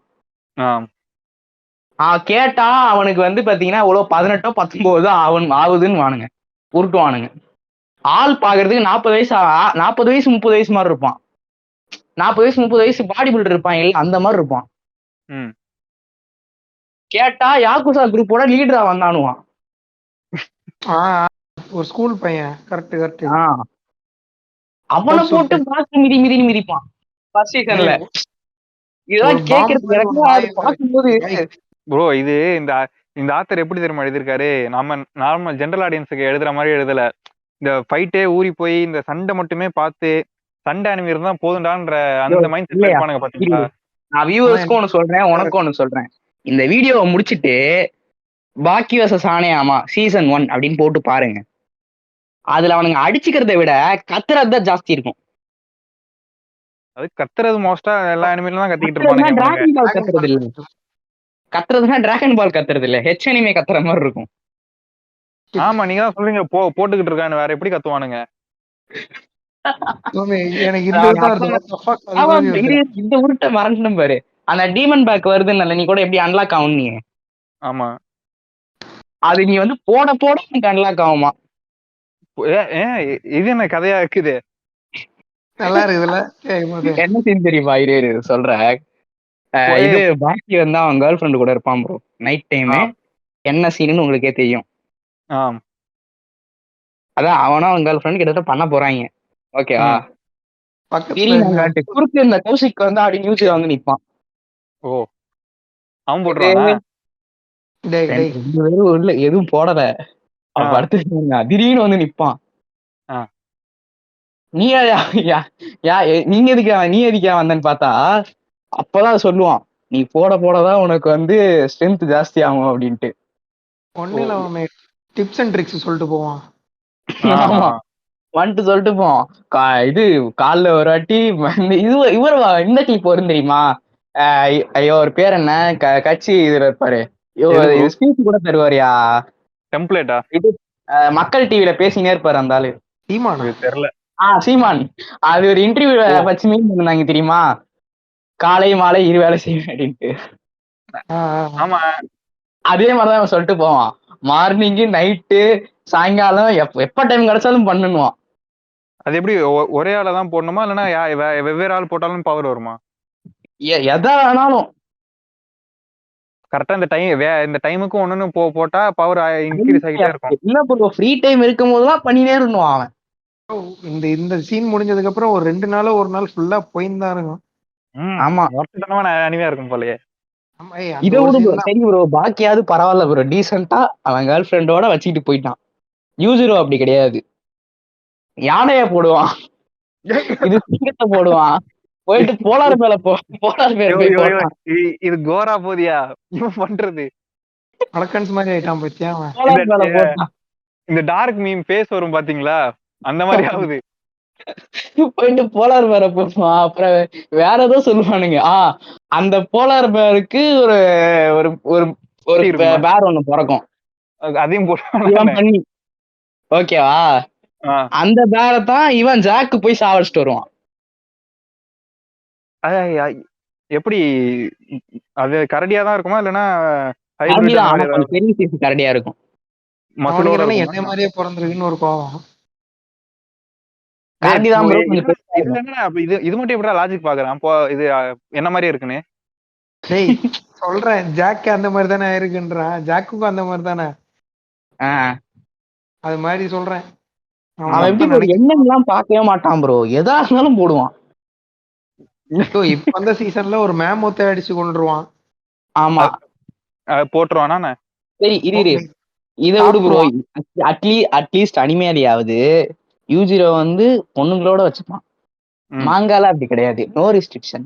கேட்டா அவனுக்கு வந்து பாத்தீங்கன்னா இவ்வளவு 18 19 அவன் ஆகுதுன்னு வானுங்க, உருட்டுவானுங்க. ஆள் பாக்குறதுக்கு 40 வயசு 40 வயசு 30 வயசு மாதிரி இருப்பான். 40 வயசு 30 வயசு பாடி பில்டர் இருப்பான் இல்ல, அந்த மாதிரி இருப்பான். கேட்டா யாக்குசா குரூப்போட லீடரா வந்தானுவான். ஒரு ஸ்கூல் பையன். Correct correct. அவனை போட்டு பாத்து மிதின்னு மிதிப்பான் ஃபர்ஸ்ட் சீசன்ல. இதெல்லாம் கேக்குறது எனக்கு பார்க்கும்போது ப்ரோ இது இந்த ஆத்தர் எப்படி தெரியுமா எழுதிருக்காரு, நம்ம நார்மல் ஜென்ரல் ஆடியன்ஸுக்கு எழுதுற மாதிரி எழுதல. இந்த ஃபைட்டே ஊறி போய் இந்த சண்டை மட்டுமே பார்த்து சண்டை அனிமி இருந்தா போதுண்டான்ற அந்த மைண்ட் செட்ல இருப்பானுங்க பாத்தீங்களா. நான் வியூவர்ஸ்க்கு ஒன்னு சொல்றேன், உனக்கு ஒன்னு சொல்றேன். இந்த வீடியோவை முடிச்சிட்டு பாக்கி வர்சஸ் ஹானேயாமா சீசன் 1 அப்படின்னு போட்டு பாருங்க. அதுல அவனுங்க அடிச்சுக்கிறத விட கத்துறது தான் ஜாஸ்தி இருக்கும். அது கத்துறது மோஸ்டா எல்லா அனிமேலும் தான் கத்திக்கிட்டு இருப்பானுங்க. டிராகன் பால் கத்துறது இல்ல, கத்துறதுன்னா டிராகன் பால் கத்துறது இல்ல, ஹெச் அனிமே கத்துற மாதிரி இருக்கும். ஆமா, நீங்க தான் சொல்றீங்க போட்டுக்கிட்டு இருக்கானு, வேற எப்படி கத்துவானுங்க. இந்த உருட்டை மறந்துடும் பாரு. அந்த டீமன் பேக் வருதுன்னு நீ கூட எப்படி அன்லாக் ஆகும் நீ. ஆமா, அது நீ வந்து போட போட எனக்கு அன்லாக் ஆகுமா. இது என்ன கதையா இருக்குது. நல்லா இருக்குதுல்ல. என்ன சீன் தெரியுமா, இரு சொல்றேன். இது பாக்கி வந்து அவன் கேர்ள் ஃப்ரெண்டு கூட இருப்பான் ப்ரோ நைட் டைம். என்ன சீனுன்னு உங்களுக்கே தெரியும். அதான் அவனும் அவன் கேர்ள் ஃப்ரெண்ட் கிட்ட பண்ண போறாங்க. ஓகேவா? குறுக்கு இந்த கௌசிக் வந்து அப்படி நியூஸ்ல வந்து நிப்பான். ஓ, அவன் போடுறானா? உள்ள எதுவும் போடல, அவன் படுத்து திடீர்னு வந்து நிப்பான். நீ எதுக்கா வந்தன்னு பார்த்தா அப்பதான் சொல்லுவான், நீ போடதான் உனக்கு வந்து ஸ்ட்ரென்த் ஜாஸ்தி ஆகும் அப்படின்ட்டு. ஒன்னும் டிப்ஸ் அண்ட் ட்ரிக்ஸ் சொல்லிட்டு போவான். ஆமா, வந்துட்டு சொல்லிட்டு போவோம். இது காலைல ஒரு வாட்டி இவர் இந்த கிளிப் வரும் தெரியுமா, ஐயோ ஒரு பேர் என்ன, கட்சி இதுல இருப்பாரு, ஸ்பீச் கூட தருவாரியா, டெம்ப்ளேட்டா, இது மக்கள் டிவில பேசினே இருப்பாரு அந்த ஆளு. சீமான் தெரியல. சீமான். அது ஒரு இன்டர்வியூ வச்சு மீன் பண்ணாங்க தெரியுமா, காலை மாலை 2 வேலை செய்வேன் அப்படின்ட்டு. ஆமா, அதே மாதிரிதான் சொல்லிட்டு போவான். மார்னிங் நைட்டு சாயங்காலம் எப்ப டைம் கிடைச்சாலும் பண்ணணுவான். அது எப்படி ஒரே ஆளதான் போடணுமா இல்லைன்னா வெவ்வேறு ஆள் போட்டாலும் பவர் வருமா? எதா வேணாலும் கரெக்டா இந்த டைமுக்கு ஒண்ணுன்னு போட்டா பவர் இன்க்ரீஸ் ஆகிட்டே இருக்கும். இல்ல ப்ரோ, ஃப்ரீ டைம் இருக்கும் போதுதான் பண்ணினே இருந்தோம் அவன். இந்த சீன் முடிஞ்சதுக்கு அப்புறம் ஒரு 2 நாளோ ஒரு நாள் ஃபுல்லா போயிருந்தா இருக்கும். ஆமா, அனிமையா இருக்கும் போலயே. இதை விட சரி ப்ரோ, பாக்கியாவது பரவாயில்ல ப்ரோ, டீசெண்டா அவன் கேர்ள் ஃப்ரெண்டோட வச்சுக்கிட்டு போயிட்டான். யூசிரோ அப்படி கிடையாது, யானைய போடுவான், இது சிங்கத்தை போடுவான், போயிட்டு போலார் மேல போலார் மேல ஐயோ, போய் ஐயோ, ஐயோ. போட்டான். இது கோரா போதியா இவன் பண்றது. அலக்கன்ஸ் மாதிரி ஆயிட்டான் பத்தியா அவன். போலார் மேல போட்டான். இந்த டார்க் மீம் ஃபேஸ் வரும் பாத்தீங்களா, அந்த மாதிரி ஆகுது. போயிட்டு போலார் பேரை போடுவான். அப்புறம் வேற ஏதோ சொல்லுவானுங்க. அந்த போலார் பேருக்கு ஒரு ஒரு ஒரு ஒரு இருக்குமா? பேர் ஒண்ணு பிறக்கும். அதையும் போட்டு இவன் பண்ணி ஓகேவா, அந்த பேரை தான் இவன் ஜாக்கு போய் சாவடிச்சிட்டு வருவான். எப்படி அது கரடியா தான் இருக்குமா இல்லைன்னா கரடிதான், ஆனா கொஞ்சம் பெரிய சைஸ் கரடியா இருக்கும். மசலோட அவனுக்கு என்ன மாதிரியே பிறந்திருக்குன்னு ஒரு கோவம். கரடி தான் bro, கொஞ்சம் பெருசா இது இருக்கும். என்னடா இது மட்டும் எப்படிடா லாஜிக் பாக்குறான்? அப்போ இது என்ன மாதிரியே இருக்குன்னு டேய் சொல்றேன், ஜாக்கு அந்த மாதிரி தானே இருக்குன்றான், ஜாக்குக்கும் அந்த மாதிரி தானே, அது மாதிரி சொல்றேன். அவன் எப்படி ஒரு எண்ணெய்லாம் பார்க்கவே மாட்டான் ப்ரோ, எதா இருந்தாலும் போடுவான். இப்ப அந்த சீசன்ல ஒரு மேமோத்தை அடிச்சு கொண்டுருவான். ஆமா போட்டுருவானா. சரி இரு இதை விடு ப்ரோ, அட்லீஸ்ட் அனிமேலியாவது யூஜிரோ வந்து பொண்ணுங்களோட வச்சுப்பான். மாங்கால அப்படி கிடையாது, நோ ரெஸ்ட்ரிக்ஷன்,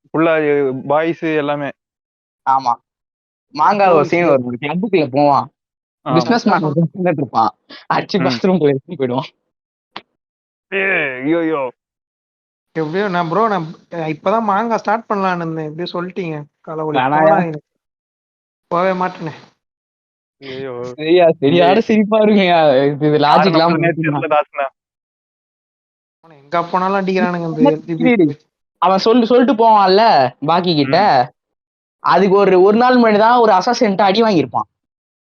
ஃபுல்லா பாய்ஸ் எல்லாமே. ஆமா மாங்கா ஒரு சீன் வரும், கிளப்புக்குள்ள போவான், பிசினஸ் மேன் இருப்பான், அடிச்சு பாத்ரூம் போயிடுவான். ஐயோ எப்படியோ நான் ப்ரோ, நான் இப்பதான் மாங்கா ஸ்டார்ட் பண்ணலான்னு இருந்தேன், எப்படியோ சொல்லிட்டீங்க கலவலி, போவே மாட்டேனே. சரியான சிரிப்பா இருக்குங்க இது, லாஜிக்லாம் எங்க போனாலும் அடிக்கிறானுங்க. அவன் சொல்லிட்டு போவான்ல பாக்கி கிட்ட, அதுக்கு ஒரு நாள் முன்னாடிதான் ஒரு அசாசின்ட்டு அடி வாங்கியிருப்பான்.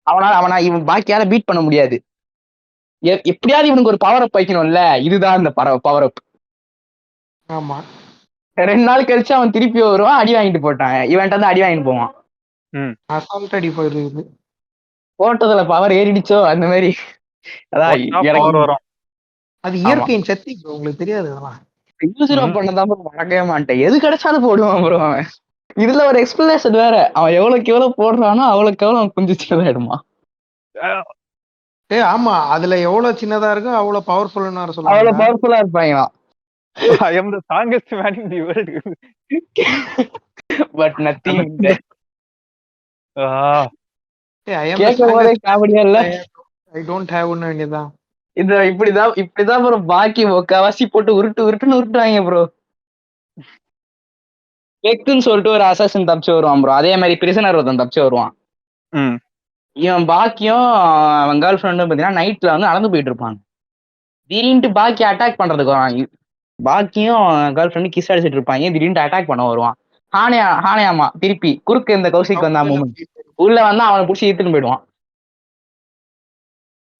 அவனா இவன் பாக்கியால பீட் பண்ண முடியாது, எப்படியாவது இவனுக்கு ஒரு பவர் அப் வைக்கணும்ல, இதுதான் இந்த பவர் அப். ஆமா 2 நாள் கழிச்சு அவன் திருப்பி வருவான், அடி வாங்கிட்டு போட்டான், இவன்ட்டு வந்து அடி வாங்கிட்டு போவான். அசால்ட் அடி போயிருக்கு, போட்டதுல பவர் ஏறிடுச்சோ அந்த மாதிரி. அதான் அது இயற்கையின் சக்தி, உங்களுக்கு தெரியாது அதெல்லாம். பண்ணதான் மறக்கவே மாட்டேன், எது கிடைச்சாலும் போடுவான் ப்ரோ அவன். இதுல ஒரு எக்ஸ்பிளனேஷன் வேற, அவன் எவ்வளவுக்கு எவ்வளவு போடுறானோ அவ்வளவுக்கு எவ்வளவு அவன் கொஞ்சம் சின்னதாயிடுமா. ஆமா, அதுல எவ்வளவு சின்னதா இருக்கும் அவ்வளவு பவர்ஃபுல்னு சொல்லுவாங்க, அவ்வளவு பவர்ஃபுல்லா இருப்பாங்களாம். I am the strongest man in the world. But nothing. கேட்கும்போதே காமெடியா இல்ல? I don't have ஒண்ணு வேண்டியதான். இது இப்படிதான் ப்ரோ பாக்கி முக்காவாசி போட்டு உருட்டுன்னு உருட்டுவாங்க ப்ரோ. கெக்குன்னு சொல்லிட்டு ஒரு அசாசின் தப்பிச்சு வருவான் ப்ரோ, அதே மாதிரி பிரிசனர் ஒருத்தன் தப்பிச்சு வருவான். இவன் பாக்கியும் அவன் கேர்ள் ஃப்ரெண்டும் பாத்தீங்கன்னா நைட்ல வந்து நடந்து போயிட்டு இருப்பாங்க. திடீர்னு பாக்கி அட்டாக் பண்றதுக்கு வருவான். பாக்கியும் கேர்ள் ஃப்ரெண்டு கிஸ் அடிச்சிட்டு இருப்பாங்க, திடீர்னு அட்டாக் பண்ண வருவான். ஹானேயாமா திருப்பி குறுக்கு இந்த கௌசிக் வந்தா மூமெண்ட் உள்ள வந்து அவனை பிடிச்சி இழுத்துன்னு போயிடுவான்.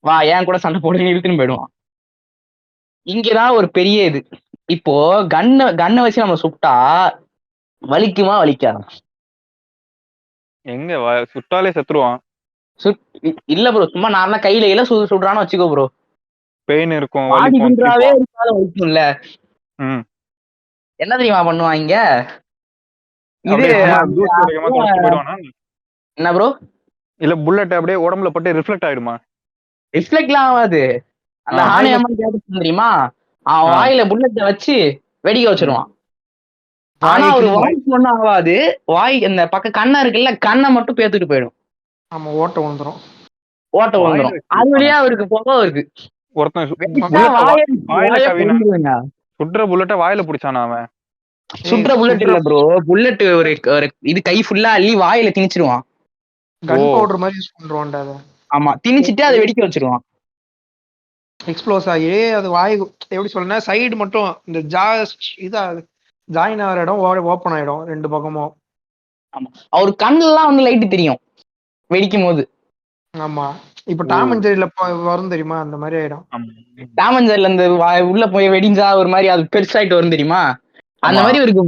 வா ஏன் கூட சண்டை போடுன்னு இழுத்துன்னு போயிடுவான். இங்கதான் ஒரு பெரிய இது, இப்போ கண்ணை வச்சு நம்ம சுட்டா வலிக்குமா வலிக்காதா? எங்க சுட்டாலே செத்துருவான். இல்ல ப்ரோ, சும்மா நார்மலா கையில சுடுறான்னு வச்சுக்கோ ப்ரோ, பெயின் இருக்கும், வலிக்கும்ல. என்ன தெரியுமா பண்ணுவாங்க இது, என்ன ப்ரோ இல்ல புல்லட் அப்படியே உடம்புல பட்டு ரிஃப்ளெக்ட் ஆயிடுமா? ரிஃப்ளெக்ட்லாம் ஆகாது. அந்த ஹானேயாமா கேட்டு தெரியுமா, அவன் வாயில புல்லட்டை வச்சு வெடிக்க வச்சிருவான். ஆனா ஒரு வாய்க்கு ஒண்ணும் ஆகாது, வாய் இந்த பக்கம் கண்ணா இருக்குல்ல, கண்ணை மட்டும் பேத்துட்டு போயிடும். ஆமா ஓட்ட விழுந்துரும். அது வழியா அவருக்கு புகை இருக்கு. சுடுற புல்லட்ட வாயில புடிச்சானா அவன்? சுடுற புல்லட் இல்ல ப்ரோ, புல்லட் ஒரு இது கை ஃபுல்லா அள்ளி வாயில திணிச்சிருவான். கன் பவுடர் மாதிரி யூஸ் பண்றோம்டா அத. ஆமா திணிச்சிட்டு அதை வெடிக்க வச்சிருவான். எக்ஸ்ப்ளோஸ் ஆகி அது வாய் எப்படி சொல்றேன்னா சைடு மட்டும் இந்த ஜாயின் ஆகிற இடம் ஓப்பன் ஆயிடும் 2 பக்கமும். ஆமா அவரு கண்ணெல்லாம் வந்து லைட் தெரியும் வெடிக்கும் போது. ஆமா இப்ப டாம் அண்ட் ஜெரில வரும் தெரியுமா, அந்த மாதிரி ஆயிடும். டாம் அண்ட் ஜெரில இந்த உள்ள போய் வெடிஞ்சா ஒரு மாதிரி அது பெருசாயிட்டு வரும் தெரியுமா, அந்த மாதிரி இருக்கு.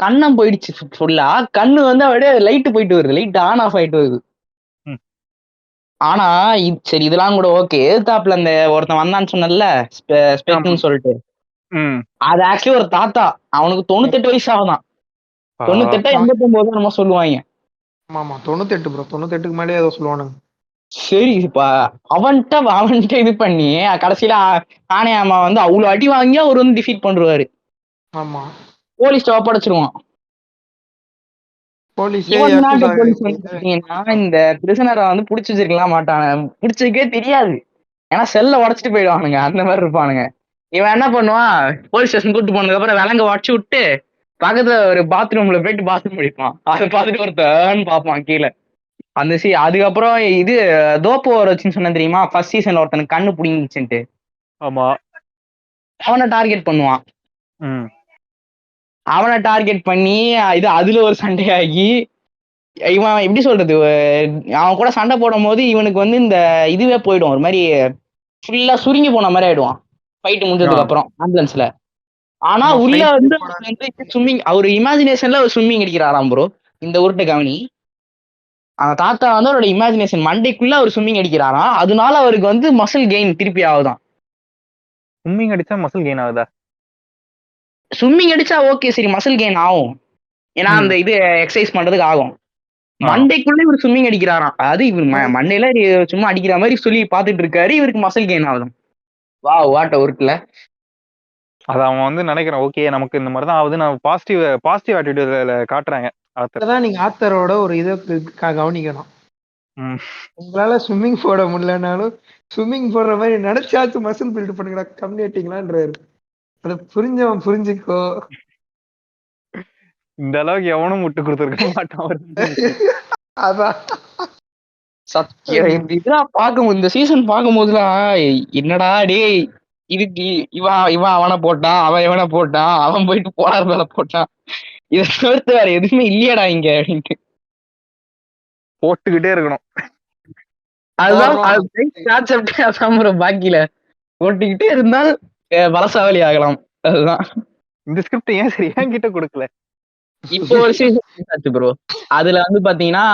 கண்ணம் போயிடுச்சு ஃபுல்லா, கண்ணு வந்து அப்படியே லைட் போயிட்டு வருது, லைட் ஆன் ஆஃப் ஆயிட்டு வருது. ஆனா சரி இதெல்லாம் கூட ஓகே, எதிர்த்தாப்புல அந்த ஒருத்தன் வந்தான்னு சொன்னல ஸ்பெக்னு சொல்லிட்டு, அது ஆக்சுவலி ஒரு தாத்தா, அவனுக்கு 98 வயசு ஆகுதான், 98 89 நம்ம சொல்லுவாங்க. ஆமா 98 ப்ரோ, 98க்கு மேலே ஏதோ சொல்லுவானுங்க. சரி அவன்கிட்ட இது பண்ணி கடைசியில ஹானேயாமா வந்து அவ்வளவு அடி வாங்கி அவர் வந்து டிஃபீட் பண்ணுவாரு. ஆமா. போலீஸ் ஒப்படைச்சிருவான். போலீஸே இவன் நாட்டு யாக்குசாவே போலீஸ் வந்து பாத்தீங்கன்னா இந்த பிரிசனரை வந்து புடிச்சு வச்சிருக்கலாம் மாட்டாங்க, புடிச்சதுக்கே தெரியாது. ஏன்னா செல்ல உடைச்சிட்டு போயிடுவானுங்க, அந்த மாதிரி இருப்பானுங்க. இவன் என்ன பண்ணுவான், போலீஸ் ஸ்டேஷன் கூட்டு போனதுக்கு அப்புறம் விலங்க உடச்சு விட்டு பக்கத்துல ஒரு பாத்ரூம்ல போயிட்டு பாத்ரூம் முடிப்பான். அதை பார்த்துட்டு ஒருத்தன் பார்ப்பான் கீழே. அந்த அதுக்கப்புறம் இது தோப்பு ஓவர் வச்சுன்னு சொன்னேன் தெரியுமா, ஃபர்ஸ்ட் சீசன்ல ஒருத்தனுக்கு கண்ணு பிடிங்கிச்சுன்ட்டு ஆமா. அவனை டார்கெட் பண்ணுவான். ம். அவனை டார்கெட் பண்ணி இது அதுல ஒரு சண்டையாகி இவன் எப்படி சொல்றது, அவன் கூட சண்டை போடும் போது இவனுக்கு வந்து இந்த இதுவே போயிடும், ஒரு மாதிரி ஃபுல்லா சுருங்கி போன மாதிரி ஆயிடுவான் ஃபைட் முடிஞ்சதுக்கு அப்புறம் ஆம்புலன்ஸ்ல. ஆனா நம்ம உள்ள ஃபைட் வந்து ஸ்விம்மிங், அவர் இமேஜினேஷன்ல ஒரு ஸ்விம்மிங் அடிக்கிறாராம் ப்ரோ. இந்த உருட்டு கவனி, அந்த தாத்தா வந்து அவரோட இமேஜினேஷன் மண்டைக்குள்ள அவர் ஸ்விம்மிங் அடிக்கிறாராம், அதனால அவருக்கு வந்து மசில் கெயின் திருப்பி ஆகுதான். ஸ்விம்மிங் அடிச்சா மசில் கெயின் ஆகுதா? ஸ்விம்மிங் அடிச்சா ஓகே சரி மசில் கெயின் ஆகும், ஏன்னா அந்த இது எக்ஸசைஸ் பண்றதுக்கு ஆகும். மண்டைக்குள்ள இவர் ஸ்விம்மிங் அடிக்கிறாராம், அதாவது இவர் மண்டையில சும்மா அடிக்கிற மாதிரி சொல்லி பாத்துட்டு இருக்காரு, இவருக்கு மசில் கெயின் ஆகுதும். வா வாட்ட உருட்டுல அது அவன் வந்து நினைக்கிறான், ஓகே நமக்கு இந்த மாதிரி தான் ஆகுது, நான் பாசிட்டிவ் ஆட்டிடியூட்ல காட்டுறாங்க. அதான் நீங்க ஆத்தரோட ஒரு இதை கவனிக்கணும். உங்களால ஸ்விம்மிங் போட முடியலனாலும் ஸ்விம்மிங் போடுற மாதிரி நினைச்சாச்சும் மசில் பில்ட் பண்ணுங்கடா கம்யூனிட்டிங்களான்றாரு. அதை புரிஞ்சவன் புரிஞ்சுக்கோ. இந்த அளவுக்கு எவனும் விட்டு கொடுத்துருக்க மாட்டான். அதான் சத்தியம். இதெல்லாம் பார்க்கும் இந்த சீசன் பார்க்கும் போதுலாம் என்னடா டேய், இதுக்கு இவன் அவனை போட்டான், அவன் இவனை போட்டான், அவன் போயிட்டு போலார் மேல போட்டான், இதை தவிர்த்து வேற எதுவுமே இல்லையடா இங்க அப்படின்ட்டு போட்டுக்கிட்டே இருக்கணும். அதுதான் பாக்கியில போட்டுக்கிட்டே இருந்தால் பலசாவலி ஆகலாம். அதுதான் இந்த ஸ்கிரிப்ட் ஏன் சரி ஏன் கிட்ட கொடுக்கல. இப்போ ஒரு சீசன் ஆச்சு ப்ரோ, அதுல வந்து பாத்தீங்கன்னா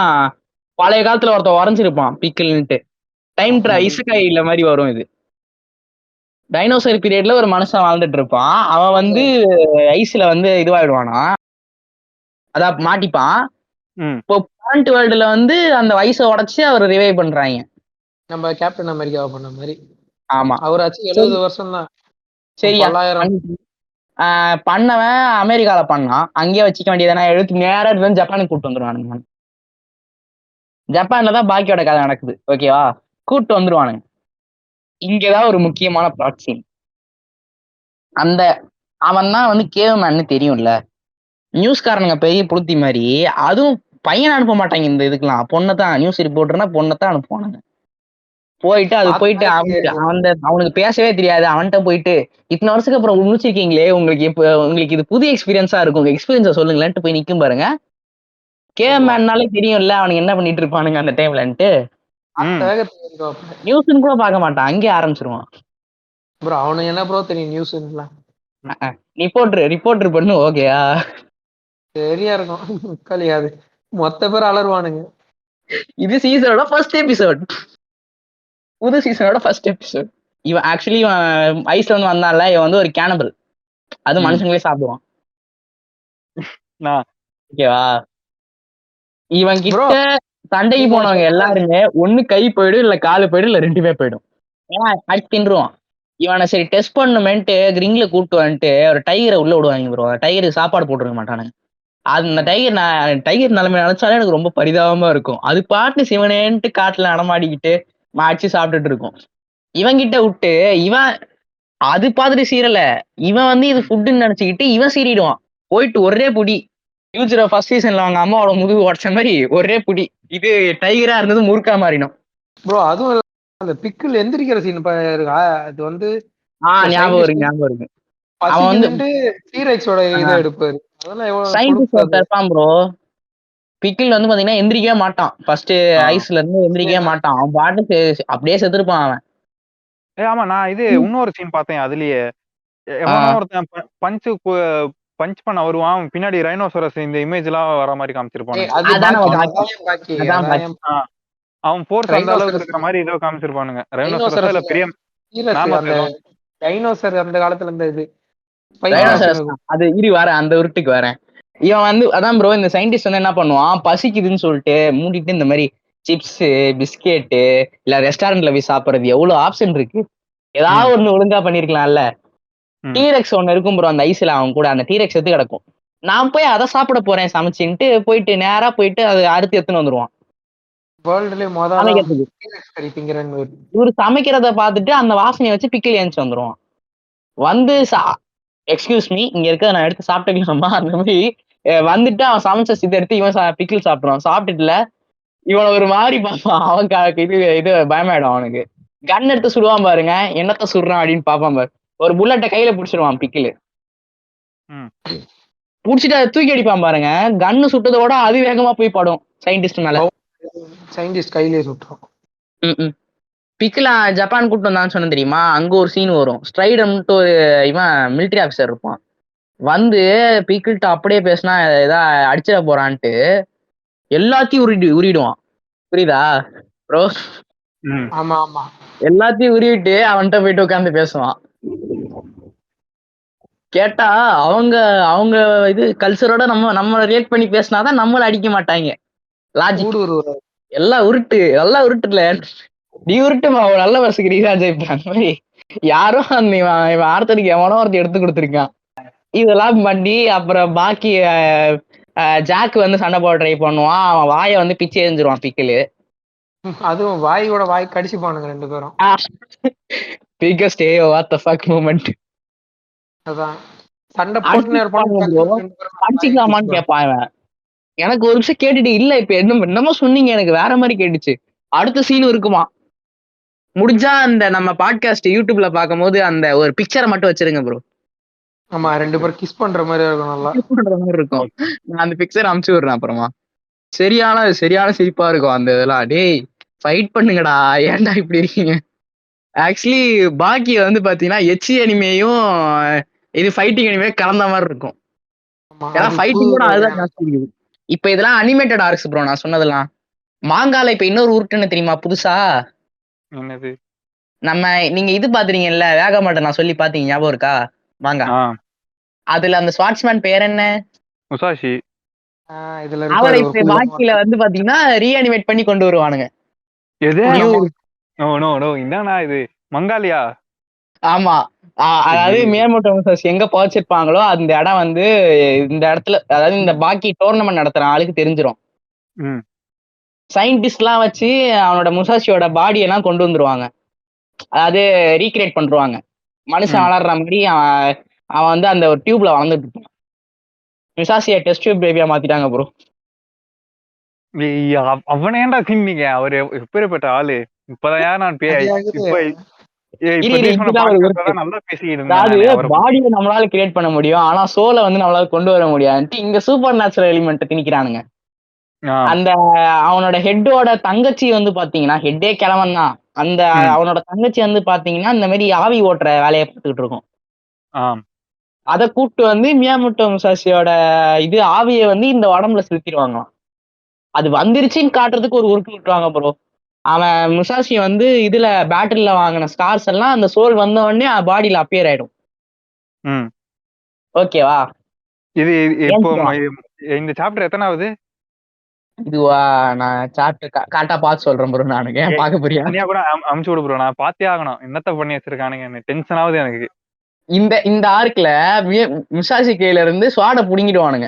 பழைய காலத்துல ஒருத்தன் வரைஞ்சிருப்பான் பிக்கிள்ன்ட்டு, டைம் இசுகாயில மாதிரி வரும். இது டைனோசர் பீரியட்ல ஒரு மனுஷன் வாழ்ந்துட்டு இருப்பான், அவன் வந்து ஐஸ்ல வந்து இதுவாயிடுவானா, அதான் மாட்டிப்பான். இப்போ கரண்ட் வேர்ல்டுல வந்து அந்த வயசை உடைச்சு அவர் ரிவைவ் பண்றாங்க, நம்ம கேப்டன் அமெரிக்காவை பண்ண மாதிரி. ஆமா, அவராச்சு 70 வருஷம் தான். சரியா பண்ணவன் அமெரிக்கால பண்ணான், அங்கேயே வச்சுக்க வேண்டியதானே, எழுத்து நேரம் ஜப்பானுக்கு கூட்டு வந்துருவானுங்க. ஜப்பான்ல தான் பாக்கியோட கதை நடக்குது, ஓகேவா, கூட்டு வந்துருவானுங்க. இங்கதான் ஒரு முக்கியமான பிளாட் சீன். அந்த அவன் தான் வந்து கேவ்மேன்னு தெரியும்ல, நியூஸ்காரனுங்க பெரிய புளுத்தி மாதிரி, அதுவும் பையனை அனுப்ப மாட்டாங்க இந்த இதுக்கெல்லாம், பொண்ணை நியூஸ் ரிப்போர்ட்டர்னா பொண்ணை அனுப்புவானுங்க. போயிட்டு அது போயிட்டு அவனுக்கு பேசவே தெரியாது, அவன்கிட்ட போயிட்டு இத்தனை வருஷத்துக்கு அப்புறம் முடிச்சிருக்கீங்களே, உங்களுக்கு இது புது எக்ஸ்பீரியன்ஸா இருக்கும், உங்க எக்ஸ்பீரியன்ஸை சொல்லுங்களேன்ட்டு போய் நிக்கும் பாருங்க. கேவ்மேன்னாலே தெரியும்ல அவனுக்கு என்ன பண்ணிட்டு இருப்பானுங்க அந்த டைம்லன்ட்டு, நியூஸ்ன்னு கூட பார்க்க மாட்டான், அங்கேயே ஆரம்பிச்சிருவான். ப்ரோ அவனுக்கு என்ன ப்ரோ தெரியும் நியூஸ்லாம், ரிப்போர்ட்டர் பண்ணு ஓகேயா, சரியா இருக்கும். கலியாது மொத்த பேர் அலறுவானுங்க. இது சீசனோட ஃபர்ஸ்ட் எபிசோட், புது சீசனோட ஃபர்ஸ்ட் எபிசோட். இவன் ஆக்சுவலி இவன் ஐஸ்ல வந்து வந்தான்ல, இவன் வந்து ஒரு கேனபிள், அது மனுஷங்களே சாப்பிடுவான், ஓகேவா. இவன் கிட்ட சண்டைக்கு போனவங்க எல்லாருமே ஒண்ணு கை போயிடும், இல்ல காலு போயிடும், இல்ல ரெண்டுமே போயிடும், ஏன்னா தின்றுவான். இவனை சரி டெஸ்ட் பண்ணுமென்ட்டு ரிங்ல கூப்பிட்டு வந்துட்டு ஒரு டைகரை உள்ள விடுவாங்க ப்ரோ, டைகருக்கு சாப்பாடு போட்டுருக்க மாட்டானுங்க. அந்த டைகர் நிலைமை நினைச்சாலே எனக்கு ரொம்ப பரிதாபமா இருக்கும். அது பாட்டு சிவனேன்ட்டு காட்டுல நடமாடிக்கிட்டு மாடிச்சு சாப்பிட்டுட்டு இருக்கும். இவன்கிட்ட விட்டு இவன் அது பார்த்துட்டு சீரல, இவன் வந்து இது ஃபுட்டுன்னு நினைச்சுக்கிட்டு இவன் சீறிடுவான். போயிட்டு ஒரே புடி, ஃபியூச்சர் ஃபர்ஸ்ட் சீசன்ல அவங்க அம்மாவோட முதுகு உடச்ச மாதிரி ஒரே புடி, இது டைகரா இருந்தது முறுக்கா மாறிடும் ப்ரோ. அதுவும் அந்த பிக்கிள் எந்திரிக்கிற சீன் இருக்கா, அது வந்து ஞாபகம் இருக்கு. அவன் வந்து டீரெக்ஸோட இதை எடுப்பாரு, அதெல்லாம் ப்ரோ. பிக்கிள் வந்து பாத்தீங்கன்னா எந்திரிக்கவே மாட்டான், ஃபர்ஸ்ட் ஐஸ்ல இருந்து எந்திரிக்கவே மாட்டான், அவன் பாட்டு அப்படியே செத்துருப்பான் அவன். ஆமா, நான் இது இன்னொரு சீன் பார்த்தேன், அதுலயே எவனோ ஒருத்தன் பஞ்ச் பண்ண வருவான், பின்னாடி ரைனோசரஸ் இந்த இமேஜ் எல்லாம் வர மாதிரி காமிச்சிருப்பான். அவன் போர்ஸ் அந்த அளவுக்கு இருக்கிற மாதிரி ஏதோ காமிச்சிருப்பானுங்க. ரைனோசரஸ் பெரிய டைனோசர் அந்த காலத்துல இருந்த இது அது இரு வரேன், அந்த உருட்டுக்கு வரேன். இவன் வந்து அதான் ப்ரோ, இந்த சயின்டிஸ்ட் வந்து என்ன பண்ணுவான், பசிக்குதுன்னு சொல்லிட்டு மூடிட்டு இந்த மாதிரி சிப்ஸ் பிஸ்கெட்டு இல்ல ரெஸ்டாரண்ட்ல போய் சாப்பிடுறது, எவ்வளவு ஆப்ஷன் இருக்கு, ஏதாவது ஒண்ணு ஒழுங்கா பண்ணிருக்கலாம்ல. ம். டீரெக்ஸ் ஒண்ணு இருக்கும் ப்ரோ அந்த ஐஸ்ல, அவன் கூட அந்த டீரெக்ஸ் எடுத்து கிடக்கும். நான் போய் அதை சாப்பிட போறேன் சமைச்சுன்ட்டு போயிட்டு நேரா போயிட்டு அதை அறுத்து எடுத்துன்னு வந்துருவான் வேர்ல்டுலயே மொதல் சமைக்கிறதுக்கு. கறி திங்கிறன்னு இவரு சமைக்கிறத பார்த்துட்டு அந்த வாசனையை வச்சு பிக்கில் ஏஞ்சி வந்துருவான். வந்து எக்ஸ்கியூஸ் மீ, இங்க இருக்கிறத நான் எடுத்து சாப்பிட்டுக்கலாமா அந்த மாதிரி வந்துட்டு அவன் சமைச்ச இதை எடுத்து இவன் பிக்கில் சாப்பிடுவான். சாப்பிட்டுட்டுல இவனை ஒரு மாதிரி பார்ப்பான். அவன் இது பயமாயிடும் அவனுக்கு. கன் எடுத்து சுடுவான் பாருங்க, என்னத்த சுடுறான் அப்படின்னு பார்ப்பான் பாரு. ஒரு புல்லட்டை கையில பிடிச்சிருவான் பிக்கில். புடிச்சிட்டு அதை தூக்கி அடிப்பான் பாருங்க. கன்னு சுட்டதோட அது வேகமா போய் படும் சயின்டிஸ்ட் மேல. சயின்டிஸ்ட் கையிலேயே சுட்டுரும். பிக்கிலா ஜப்பான் கூட்டு வந்தான்னு சொன்ன தெரியுமா, அங்க ஒரு சீன் வரும். ஸ்ட்ரைடம்ட்டு ஒரு இவன் மிலிட்டரி ஆஃபீஸர் இருப்பான். வந்து பிக்கில்ட்ட அப்படியே பேசினா ஏதா அடிச்சிட போறான்ட்டு எல்லாத்தையும் உருவிடுவான். புரியுதா ப்ரோ? ஆமா ஆமா, எல்லாத்தையும் உருவிட்டு அவன்கிட்ட போயிட்டு உட்காந்து பேசுவான். கேட்டா அவங்க அவங்க இது கல்ச்சரோட நம்ம ரியாக்ட் பண்ணி பேசினாதான் நம்மள அடிக்க மாட்டாங்க. லாஜிக் எல்லாம் உருட்டுல நீ உருட்டுமா நல்ல வருஷத்துக்கு நீதான் ஜெயிப்ப. அந்த மாதிரி யாரும் அந்த ஆர்த்தருக்கு எவனோ ஒருத்தர் எடுத்து கொடுத்துருக்கான். இதெல்லாம் பண்ணி அப்புறம் பாக்கி ஜாக் வந்து சண்டை போட ட்ரை பண்ணுவான். அவன் வாயை வந்து பிச்சை எரிஞ்சிருவான் பிக்கிலு. அதுவும் வாயோட வாய் கடிச்சுப்பானுங்க ரெண்டு பேரும். Biggest what the fuck moment. அதான் சண்டை போட்டுனே அடிச்சுக்கலாமான்னு கேட்பான் இவன். எனக்கு ஒரு நிமிஷம் கேட்டுட்டு இல்ல இப்ப என்னமோ சொன்னீங்க, எனக்கு வேற மாதிரி கேட்டுச்சு. அடுத்த சீன் இருக்குமா, முடிஞ்சா அந்த நம்ம பாட்காஸ்ட் யூடியூப்ல பார்க்கும் போது அந்த ஒரு பிக்சரை மட்டும் வச்சிருங்க ப்ரோ. ஆமா, ரெண்டு பேரும் கிஸ் பண்ற மாதிரி இருக்கும், நல்லா பண்ற மாதிரி இருக்கும். நான் அந்த பிக்சர் அனுப்பிச்சு விடுறேன் அப்புறமா. சரியான சிரிப்பா இருக்கும் அந்த இதெல்லாம். டேய் ஃபைட் பண்ணுங்கடா, ஏன்டா இப்படி இருக்கீங்க. ஆக்சுவலி பாக்கி வந்து பாத்தீங்கன்னா எச்சி அனிமேயும் இது ஃபைட்டிங் அனிமே கலந்த மாதிரி இருக்கும். ஏன்னா ஃபைட்டிங் கூட அதுதான் ஜாஸ்தி இருக்குது. இப்ப இதெல்லாம் அனிமேட்டட் ஆர்க்ஸ் ப்ரோ. நான் சொன்னதெல்லாம் மாங்கால இப்ப இன்னொரு உருட்டுன்னு தெரியுமா புதுசா? நம்ம நீங்க இது பாத்துறீங்கல்ல வேக மாட்டேன் நான் சொல்லி பாத்தீங்க, ஞாபகம் இருக்கா? மாங்கா அதுல அந்த ஸ்வாட்ஸ்மேன் பேர் என்ன? முசாஷி. அவரை இப்ப பாக்கியில வந்து பாத்தீங்கன்னா ரீஅனிமேட் பண்ணி கொண்டு வருவானுங்க. என்னன்னா இது மங்காலியா? ஆமா, அதாவது மியாமோட்டோ முசாஷி எங்க பவச்சிருப்பாங்களோ அந்த இடம் வந்து இந்த இடத்துல, அதாவது இந்த பாக்கி டோர்னமெண்ட் நடத்துற ஆளுக்கு தெரிஞ்சிரும். சயின்டிஸ்ட் எல்லாம் வச்சு அவனோட முசாஷியோட பாடி எல்லாம் கொண்டு வந்துருவாங்க. அதாவது ரீக்ரியேட் பண்றாங்க. மனுஷன் வளர்ற மாதிரி அவன் வந்து அந்த ஒரு டியூப்ல வளர்ந்துட்டு இருப்பான். முசாஷிய டெஸ்ட் டியூப் பேபியா மாத்திட்டாங்க ப்ரோ. அவனை ஏன்டா தின்னீங்க? அவரு எப்பேற்பட்ட ஆளு. இப்பதான் நான் பாடியை நம்மளால கிரியேட் பண்ண முடியும், ஆனா சோலை வந்து நம்மளால கொண்டு வர முடியாது. இங்க சூப்பர் நேச்சுரல் எலிமெண்ட் திணிக்கிறானுங்க. அந்த அவனோட ஹெட்டோட தங்கச்சி வந்து பாத்தீங்கன்னா, ஹெட்டே கிழவன் தான். அந்த அவனோட தங்கச்சி வந்து பாத்தீங்கன்னா இந்த மாதிரி ஆவி ஓட்டுற வேலையை பார்த்துக்கிட்டு இருக்கும். அதை கூப்பிட்டு வந்து மியாமோட்டோ முசாஷியோட இது ஆவியை வந்து இந்த உடம்புல செலுத்திடுவாங்களாம். அது வந்துருச்சுன்னு காட்டுறதுக்கு ஒரு உருட்டு விட்டுருவாங்க ப்ரோ. அவன் முசாஷி வந்து இதுல பேட்டில்ல வாங்கின ஸ்டார்ஸ் எல்லாம் அந்த சோல் வந்த உடனே பாடியில அப்பியர் ஆயிடும். ஓகேவா? இது இப்போ இந்த சாப்டர் எத்தனாவது? இதுவா நான் சாப்டர் கரெக்டா பார்த்து சொல்றேன் ப்ரோ. நானுங்க ஏன் பார்க்க புரியா கூட அமுச்சு விடு ப்ரோ, நான் பார்த்தே ஆகணும். என்னத்த பண்ணி வச்சிருக்கானுங்க, டென்ஷன் ஆகுது எனக்கு. இந்த ஆர்க்ல முசாஷி கையில இருந்து ஸ்வாட புடுங்கிடுவானுங்க.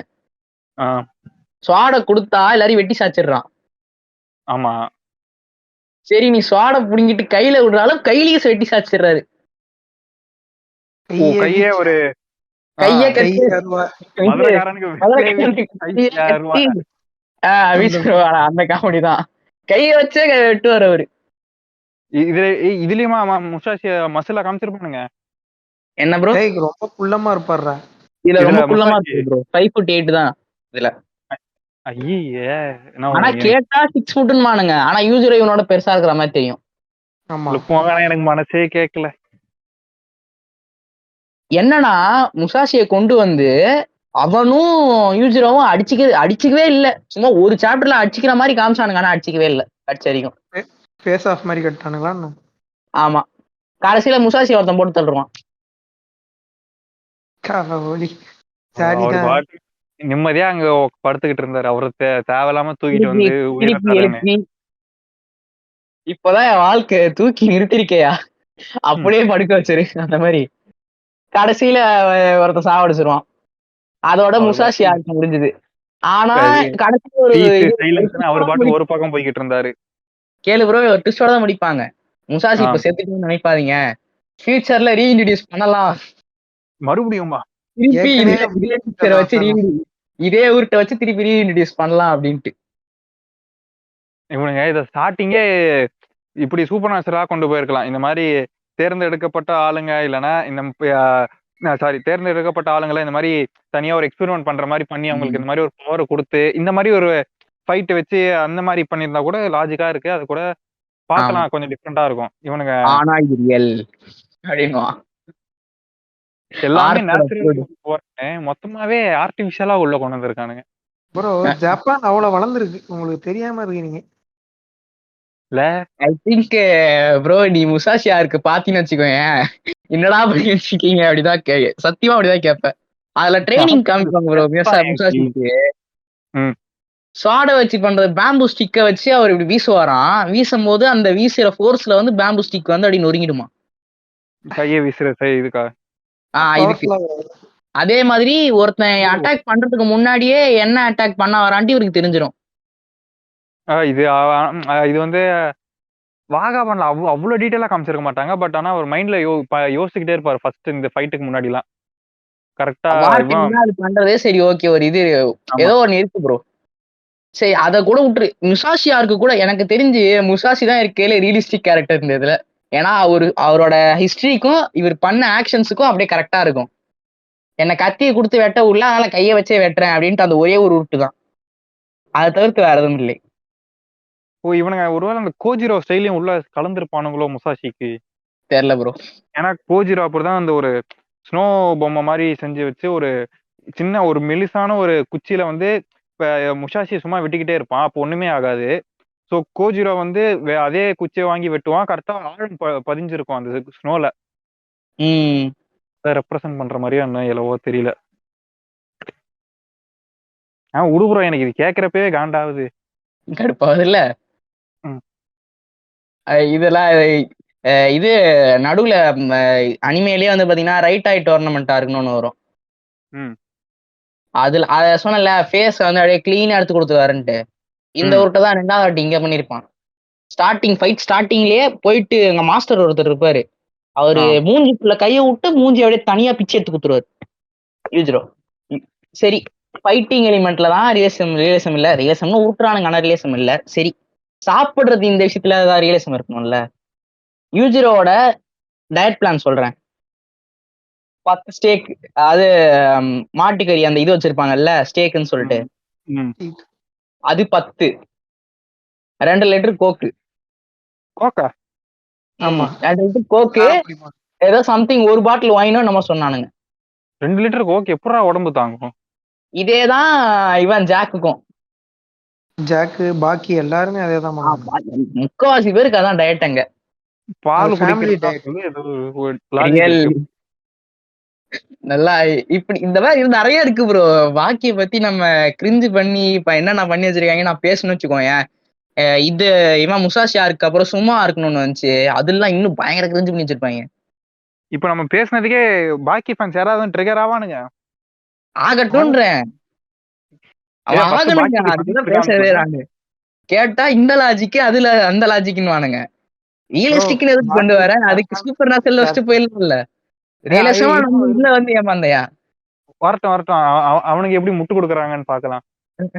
ஸ்வாட கொடுத்தா எல்லாரையும் வெட்டி சாச்சிடுறான். ஆமா, சரி நீ ஸ்வாட புடுங்கிட்டு கையில விடுறாலும் கையிலேயே வெட்டி சாச்சிடுறாரு. கையே ஒரு கைய அந்த காமெடி தான். கைய வச்சே வெட்டுவார் அவரு. இதுலயுமா முசாஷி மசிலா காமிச்சிருப்பானுங்க. என்ன ப்ரோ? ரொம்ப குள்ளமா இருப்பாரு. இதுல ரொம்ப குள்ளமா இருக்கு ப்ரோ. 5'8" தான் இதுல. ஆனா கேட்டா 6 ஃபுட்னுமானுங்க. ஆனா யூசுவலா இவனோட பெருசா இருக்கிற மாதிரி தெரியும். எனக்கு மனசே கேட்கல. என்னன்னா முசாஷிய கொண்டு வந்து அவனும் யூசுராவும் அடிச்சுக்கவே இல்ல. சும்மா ஒரு சாப்டர்ல அடிச்சுக்கிற மாதிரி காமிச்சானுங்க, ஆனா அடிச்சுக்கவே இல்ல கட்சி வரைக்கும். ஃபேஸ் ஆஃப் மாதிரி கட்டானுங்களா? ஆமா, கடைசியில முசாஷி ஒருத்தன் போட்டு தள்ளுவான். நிம்மதியா அங்க படுத்துக்கிட்டு இருந்தாரு. அவரு தேவையில்லாம தூக்கிட்டு வந்து இப்பதான் என் வாழ்க்கை தூக்கி நிறுத்திருக்கையா அப்படியே படுக்க வச்சிரு அந்த மாதிரி. கடைசியில ஒருத்தன் சாவடிச்சிருவான். அதோட அவ்வளவுதான். முசாஷி ஆர்க் முடிஞ்சது. ஆனா சரி. கடைசியில ஒரு பீஸ் இது சைலன்ஸ்னு அவர் பாட்டுக்கு ஒரு பக்கம் போய்கிட்டு இருந்தாரு. கேளு ப்ரோ, ஒரு ட்விஸ்டோட தான் முடிப்பாங்க. முசாஷி ஆ. இப்ப செத்துட்டுன்னு நினைப்பாதீங்க, ஃபியூச்சர்ல ரீஇன்ட்ரோடியூஸ் பண்ணலாம், மறுபடியுமா? திருப்பி இதே ஏற்கனவே இதே டீச்சரை வச்சு இதே ஊர்ட்ட வச்சு திருப்பி ரீஇன்ட்ரோடியூஸ் பண்ணலாம் அப்படின்ட்டு. இவனுங்க இத ஸ்டார்டிங்கே இப்படி சூப்பர் நேச்சுரலா கொண்டு போயிருக்கலாம். இந்த மாதிரி தேர்ந்தெடுக்கப்பட்ட ஆளுங்க இல்லைன்னா இந்த சாரி தேர்ந்தெடுக்கப்பட்ட ஆளுங்களை இந்த மாதிரி தனியா ஒரு எக்ஸ்பெரிமெண்ட் பண்ற மாதிரி பண்ணி அவங்களுக்கு இந்த மாதிரி ஒரு பவர் கொடுத்து இந்த மாதிரி ஒரு ஃபைட் வச்சு அந்த மாதிரி பண்ணியிருந்தா கூட லாஜிக்கா இருக்கு. அது கூட ஆமா. பார்க்கலாம், கொஞ்சம் டிஃப்ரெண்டா இருக்கும். இவனுங்க ஆனா இது ரியல் அப்படின்னுவான். எல்லாமே ஆர்க்கோட நேச்சுரல் food. போறேன், மொத்தமாவே ஆர்டிபிஷியலா உள்ள கொண்டு வந்திருக்கானுங்க. ப்ரோ ஜப்பான் அவ்வளவு வளர்ந்துருக்கு, உங்களுக்கு தெரியாம இருக்கீங்க. இல்ல ஐ திங்க் ப்ரோ நீ முசாஷி ஆர்க்கு பாத்தீங்கன்னு வச்சுக்கோயேன், என்னடா பண்ணி வச்சிருக்கீங்க அப்படிதான் சத்தியமா அப்படிதான் கேட்பேன். அதுல ட்ரைனிங் காமிப்பாங்க ப்ரோ முசாஷிக்கு. ம். ஸ்வாட வச்சு பண்றது பேம்பு ஸ்டிக்கை வச்சு அவர் இப்படி வீசுவாராம். வீசும் போது அந்த வீசுற ஃபோர்ஸ்ல வந்து பேம்பு ஸ்டிக் வந்து அப்படி நொறுங்கிடுமா. கையை வீசுற இதுக்கா? இதுக்கு அதே மாதிரி ஒருத்தன் அட்டாக் பண்றதுக்கு முன்னாடியே என்ன அட்டாக் பண்ண வரான்ட்டு இவருக்கு தெரிஞ்சிடும். இது வந்து வாகாபான்ல அவ்வளவு டீட்டெயிலா காமிச்சிருக்க மாட்டாங்க. பட் ஆனா அவர் மைண்ட்ல யோசிச்சுக்கிட்டே இருப்பாரு ஃபர்ஸ்ட் இந்த ஃபைட்டுக்கு முன்னாடி எல்லாம். கரெக்டா அது பண்றதே சரி, ஓகே, ஒரு இது ஏதோ ஒன்னு இருக்கு ப்ரோ. சரி அத கூட விட்டுரு. முசாஷி ஆர்க்கு கூட எனக்கு தெரிஞ்சு முசாஷி தான் இருக்கேல ரியலிஸ்டிக் கேரக்டர் இந்த இதுல. ஏன்னா அவரோட ஹிஸ்டரிக்கும் இவர் பண்ண ஆக்ஷன்ஸுக்கும் அப்படியே கரெக்டா இருக்கும். என்னை கத்தியை கொடுத்து வெட்ட உள்ள, அதனால கையை வச்சே வெட்டுறேன் அப்படின்ட்டு அந்த ஒரே ஒரு உருட்டு தான். அதை தவிர்த்து வேற எதுவும் இல்லை. இவனுங்க ஒருவேளை அந்த கோஜிரோ ஸ்டைலையும் உள்ள கலந்துருப்பானுங்களோ முசாஷிக்கு? தெரியல ப்ரோ. ஏன்னா கோஜிரோ அப்படிதான் அந்த ஒரு ஸ்னோ பொம்மை மாதிரி செஞ்சு வச்சு ஒரு சின்ன ஒரு மெலிசான ஒரு குச்சியில வந்து முசாஷி சும்மா வெட்டிக்கிட்டே இருப்பான், அப்போ ஒண்ணுமே ஆகாது. ஸோ கோஜிரோ வந்து அதே குச்சியை வாங்கி வெட்டுவான், கரெக்டா ஆழம் பதிஞ்சிருக்கும் அந்த ஸ்னோல. ரெப்ரசன்ட் பண்ற மாதிரியா என்ன எவ்வளவோ தெரியல. உடுபுறம் எனக்கு இது கேட்கறப்பவே காண்டாவது. கடுப்பாவது இல்ல இதெல்லாம். இது நடுவுல அனிமேலயே வந்து பாத்தீங்கன்னா ரைட் ஆய் டோர்னமெண்டா இருக்குன்னு வரும். அதுல அத சொன்னல ஃபேஸ் வந்து அப்படியே கிளீனா எடுத்து கொடுத்துருவாருன்ட்டு. இந்த ஒருட்ட தான் 2வது வாட்டி இங்க பண்ணிருப்பான். ஃபைட் ஸ்டார்டிங்லயே போயிட்டு எங்க மாஸ்டர் ஒருத்தர் இருப்பாரு, அவரு மூஞ்சிக்குள்ள கையை விட்டு மூஞ்சி அப்படியே தனியா பிச்சு எடுத்து கொடுத்துருவாரு யூஜ்ரோ. சரி ஃபைட்டிங் எலிமெண்ட்ல தான் ரியலிசம் இல்ல, ரியலிசம்னு ஊட்டுறானுங்க, ஆனா ரியலிசம் இல்ல. சரி சாப்பிடுறது இந்த விஷயத்துல ஏதாவது ரியலிசம் இருக்கணும்ல. யூஜிரோட டயட் பிளான் சொல்றேன். 10 ஸ்டேக், அது மாட்டுக்கறி அந்த இது வச்சிருப்பாங்கல்ல ஸ்டேக்குன்னு சொல்லிட்டு, அது 10, 2 லிட்டர் கோக்கு. ஆமா 2 லிட்டர் கோக்கு, ஏதோ சம்திங் ஒரு பாட்டில் வாங்கினோம் நம்ம சொன்னானுங்க. 2 லிட்டர் கோக்கு எப்படா உடம்பு தாங்கும்? இதேதான் இவன் ஜாக்குக்கும். ஜாக்கு பாக்கி எல்லாருமே அதே தான் பண்ணுவாங்க. முக்காவாசி பேருக்கு அதான் டயட். அங்க பால் ஃபேமிலி நல்லா இப்படி இந்த மாதிரி இது நிறைய இருக்கு ப்ரோ. பாக்கிய பத்தி நம்ம கிரிஞ்சு பண்ணி இப்ப என்னென்ன பண்ணி வச்சிருக்காங்க நான் பேசணும்னு வச்சுக்கோங்க. இது இவன் முசாஷி ஆர்க்கு அப்புறம் சும்மா இருக்கணும்னு வந்துச்சு, அதெல்லாம் இன்னும் பயங்கர கிரிஞ்சு பண்ணி வச்சிருப்பாங்க. இப்ப நம்ம பேசினதுக்கே பாக்கி ஃபேன்ஸ் யாராவது ட்ரிகர் ஆவானுங்க. ஆகட்டும்ன்றேன், அவன் ஆகணுங்க, அதுதான் பேசவே நானு. கேட்டா இந்த லாஜிக்கு அதுல அந்த லாஜிக்னு வானுங்க. ரியலிஸ்டிக்னு எதுக்கு கொண்டு வர, அதுக்கு சூப்பர் நேச்சுரல் வச்சுட்டு போயிடலாம்ல. ரியலிசமா நம்ம இதுல வந்து ஏமாந்தையா வரட்டும் அவனுக்கு எப்படி முட்டு கொடுக்குறாங்கன்னு பாக்கலாம்.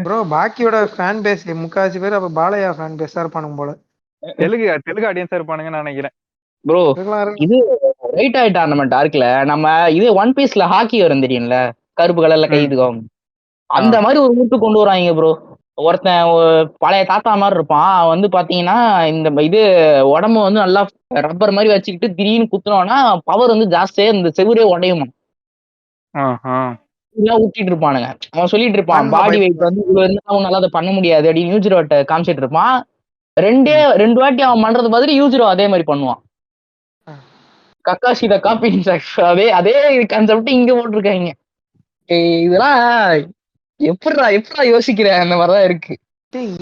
ப்ரோ பாக்கியோட ஃபேன் பேஸ் முக்காவாசி பேர் அப்ப பாலையா ஃபேன் பேஸா இருப்பானுங்க போல. தெலுங்கு ஆடியன்ஸா இருப்பானுங்கன்னு நினைக்கிறேன் ப்ரோ. இது ரைட் ஆயிட்டா நம்ம டார்க்ல நம்ம இது ஒன் பீஸ்ல ஹாக்கி வரும் தெரியும்ல, கருப்பு கலர்ல கைதுக்கும், அந்த மாதிரி ஒரு ஊட்டு கொண்டு வராங்க ப்ரோ. ஒருத்தன் பழைய தாத்தா மாதிரி இருப்பான், வந்து பாத்தீங்கன்னா இந்த இது உடம்பு வந்து நல்லா ரப்பர் மாதிரி வச்சுக்கிட்டு திடீர்னு குத்துனோம்னா பவர் வந்து ஜாஸ்தியா இந்த செவுரே உடையுமா ஊட்டிட்டு இருப்பானுங்க. அவன் சொல்லிட்டு இருப்பான் பாடி வெயிட் வந்து இவ்வளவு இருந்தா அவனால அதை பண்ண முடியாது அப்படின்னு யூஜிரோட்ட காமிச்சிட்டு இருப்பான். 2 வாட்டி அவன் பண்றது மாதிரி யூஜிரோ அதே மாதிரி பண்ணுவான். கக்காஷி த காப்பி அதே கான்செப்ட் இங்க போட்டிருக்காங்க. இதெல்லாம் எப்படா யோசிக்கிற அந்த மாதிரிதான் இருக்கு.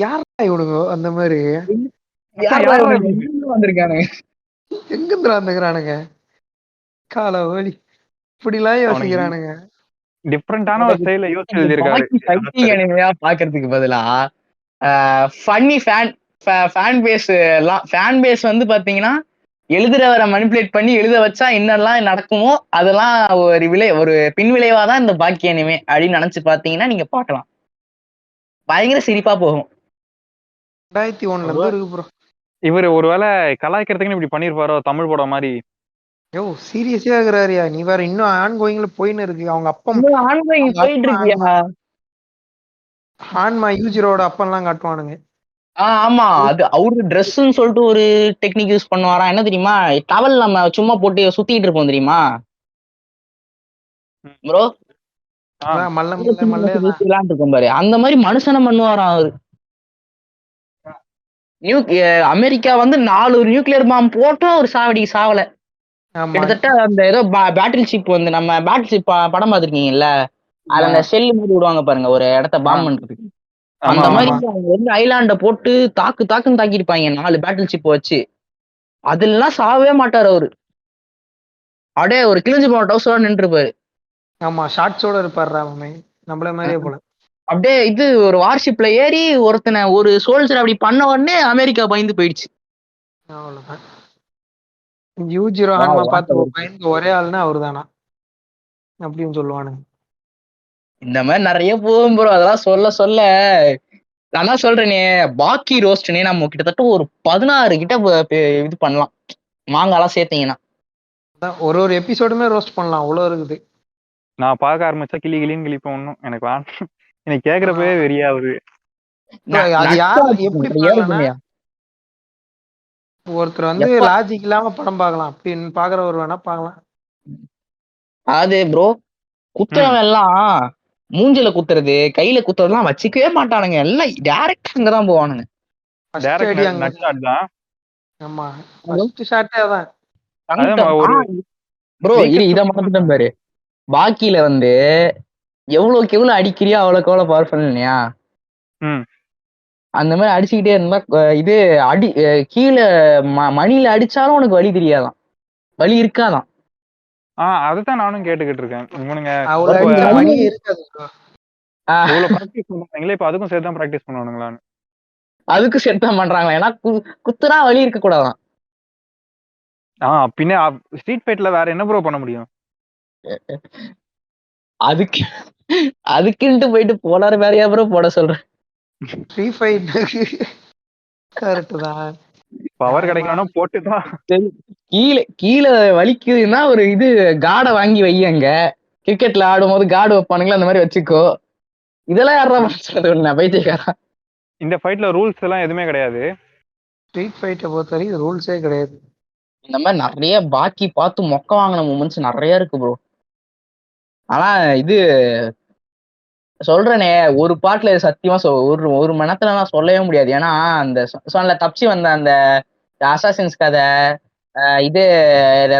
யாரா இவனுங்க அந்த மாதிரி வந்திருக்கானுங்க, எங்க வந்துக்கிறானுங்க கால ஓலி. இப்படிலாம் அவனுக்கு யோசிக்கிறானுங்க. டிஃப்ரெண்டான ஒரு ஸ்டைல யோசிச்சு எழுதியிருக்காரு பாக்கி ஃபைட்டிங் அனிமையா பாக்குறதுக்கு பதிலா ஃபன்னி ஃபேன் பேஸ் எல்லாம் ஃபேன் பேஸ் வந்து பாத்தீங்கன்னா எழுதுறவரை மனிப்புலேட் பண்ணி எழுத வச்சா என்னெல்லாம் நடக்குமோ அதெல்லாம் ஒரு பின்விளைவா தான் இந்த பாக்கி அனிமே அப்படின்னு நினைச்சு பாத்தீங்கன்னா நீங்க பார்க்கலாம். பயங்கர சிரிப்பா போகும். 2001ல இருந்து இருக்கு ப்ரோ. இவரு ஒருவேளை கலாய்க்கிறதுக்குன்னு இப்படி பண்ணிருப்பாரோ தமிழ் படம் மாதிரி. யோ சீரியஸா இருக்கிறாரியா நீ வேற இன்னும் ஆன் கோயிங்ல போயின்னு இருக்கு. அவங்க அப்பா போயிட்டு இருக்கியா? ஆன்மா யூஜிரோட அப்பெல்லாம் காட்டுவானுங்க. ஆமா அது அவரு ட்ரெஸ்ன்னு சொல்லிட்டு ஒரு டெக்னிக் யூஸ் பண்ணுவாராம். என்ன தெரியுமா, டவல் நம்ம சும்மா போட்டு சுத்திட்டு இருப்போம் தெரியுமா ப்ரோ, மல்ல மல்ல மல்ல இருக்கும் பாரு, அந்த மாதிரி மனுஷனை பண்ணுவாராம் அவரு. அமெரிக்கா வந்து 4 நியூக்ளியர் பாம்பு போட்டும் ஒரு சாவல. கிட்டத்தட்ட அந்த ஏதோ பேட்டில் ஷிப் வந்து நம்ம பேட்டில் ஷிப் படம் பார்த்திருக்கீங்கல்ல, அது அந்த செல்லு மாதிரி விடுவாங்க பாருங்க ஒரு இடத்த பாம்பு பண்றதுக்கு. அந்த மாதிரி அவங்க வந்து ஐலாண்ட போட்டு தாக்குன்னு தாக்கிருப்பாங்க 4 பேட்டில் ஷிப் வச்சு. அதெல்லாம் சாவே மாட்டாரு அவரு. அப்படியே ஒரு கிழிஞ்சு போன டவுசரோட நின்று இருப்பாரு. ஆமா ஷார்ட்ஸோட இருப்பாரு அவன் நம்மள மாதிரியே போல. அப்படியே இது ஒரு வார்ஷிப்ல ஏறி ஒருத்தனை ஒரு சோல்ஜர் அப்படி பண்ண உடனே அமெரிக்கா பயந்து போயிடுச்சு. அவ்வளவுதான். யூஜிரோ ஆன்மா பார்த்து பயந்து ஒரே ஆளுன்னா அவரு தானா அப்படின்னு சொல்லுவானுங்க. இந்த மாதிரி நிறைய போகும் ப்ரோ. அதெல்லாம் சொல்ல நான் தான் சொல்றேனே, பாக்கி ரோஸ்ட்னே நம்ம கிட்டத்தட்ட ஒரு 16 கிட்ட இது பண்ணலாம் மாங்காலாம் சேர்த்தீங்கன்னா. ஒரு எபிசோடுமே ரோஸ்ட் பண்ணலாம், அவ்வளவு இருக்குது. நான் பார்க்க ஆரம்பிச்சா கிளின்னு கிளிப்பேன். ஒன்னும் எனக்கு எனக்கு கேக்குறப்பவே வெறியாவுது. அது யார் எப்படி பாக்கலாம்னா, ஒருத்தர் வந்து லாஜிக் இல்லாம படம் பார்க்கலாம் அப்படின்னு பாக்குறவர் வேணா பார்க்கலாம். அது ப்ரோ குத்துறவன் எல்லாம் மூஞ்சில குத்துறது கையில குத்துறதுலாம் வச்சுக்கவே மாட்டானுங்க. எல்லாம் டைரக்ட் அங்கதான் போவானுங்க. ஆமா ஃபர்ஸ்ட் ஷாட்டே அதான் ப்ரோ. இத மறந்துட்டேன் பாரு, பாக்கியில வந்து எவ்வளவுக்கு எவ்வளவு அடிக்கிறியோ அவ்வளவுக்கு எவ்வளவு பவர்ஃபுல் இல்லையா? அந்த மாதிரி அடிச்சுக்கிட்டே இருந்தா இது அடி கீழே மணில அடிச்சாலும் உனக்கு வலி தெரியாதான், வலி இருக்காதான். அதுதான் நானும் கேட்டுக்கிட்டு இருக்கேன். இவனுங்க இப்ப அதுக்கும் சேர்த்து தான் பிராக்டிஸ் பண்ணுவானுங்களான்னு. அதுக்கு செட் தான் பண்றாங்களா? ஏன்னா குத்துனா வலி இருக்க கூடாதான். பின்ன ஸ்ட்ரீட் ஃபைட்ல வேற என்ன ப்ரோ பண்ண முடியும்? அதுக்குன்ட்டு போயிட்டு போலாரு வேறையா ப்ரோ போட சொல்றேன். ஸ்ட்ரீட் ஃபைட் கரெக்ட் தான். பவர் கிடைக்கணும்னா போட்டுதான். கீழே வலிக்குதுன்னா ஒரு இது காடை வாங்கி வையங்க. கிரிக்கெட்ல ஆடும் போது காடு வைப்பானுங்களா, அந்த மாதிரி வச்சுக்கோ. இதெல்லாம் யாரா பைத்தியக்காரா? இந்த ஃபைட்ல ரூல்ஸ் எல்லாம் எதுவுமே கிடையாது. ஸ்ட்ரீட் ஃபைட்டை பொறுத்தவரைக்கும் ரூல்ஸே கிடையாது. இந்த மாதிரி நிறைய பாக்கி பார்த்து மொக்க வாங்கின மூமெண்ட்ஸ் நிறைய இருக்கு ப்ரோ. ஆனா இது சொல்றேனே, ஒரு பாட்டுல சத்தியமா ஒரு மணி நேரத்துல நான் சொல்லவே முடியாது. ஏன்னா அந்த சொன்ன தப்பிச்சு வந்த அந்த அசாசின்ஸ் கதை, இது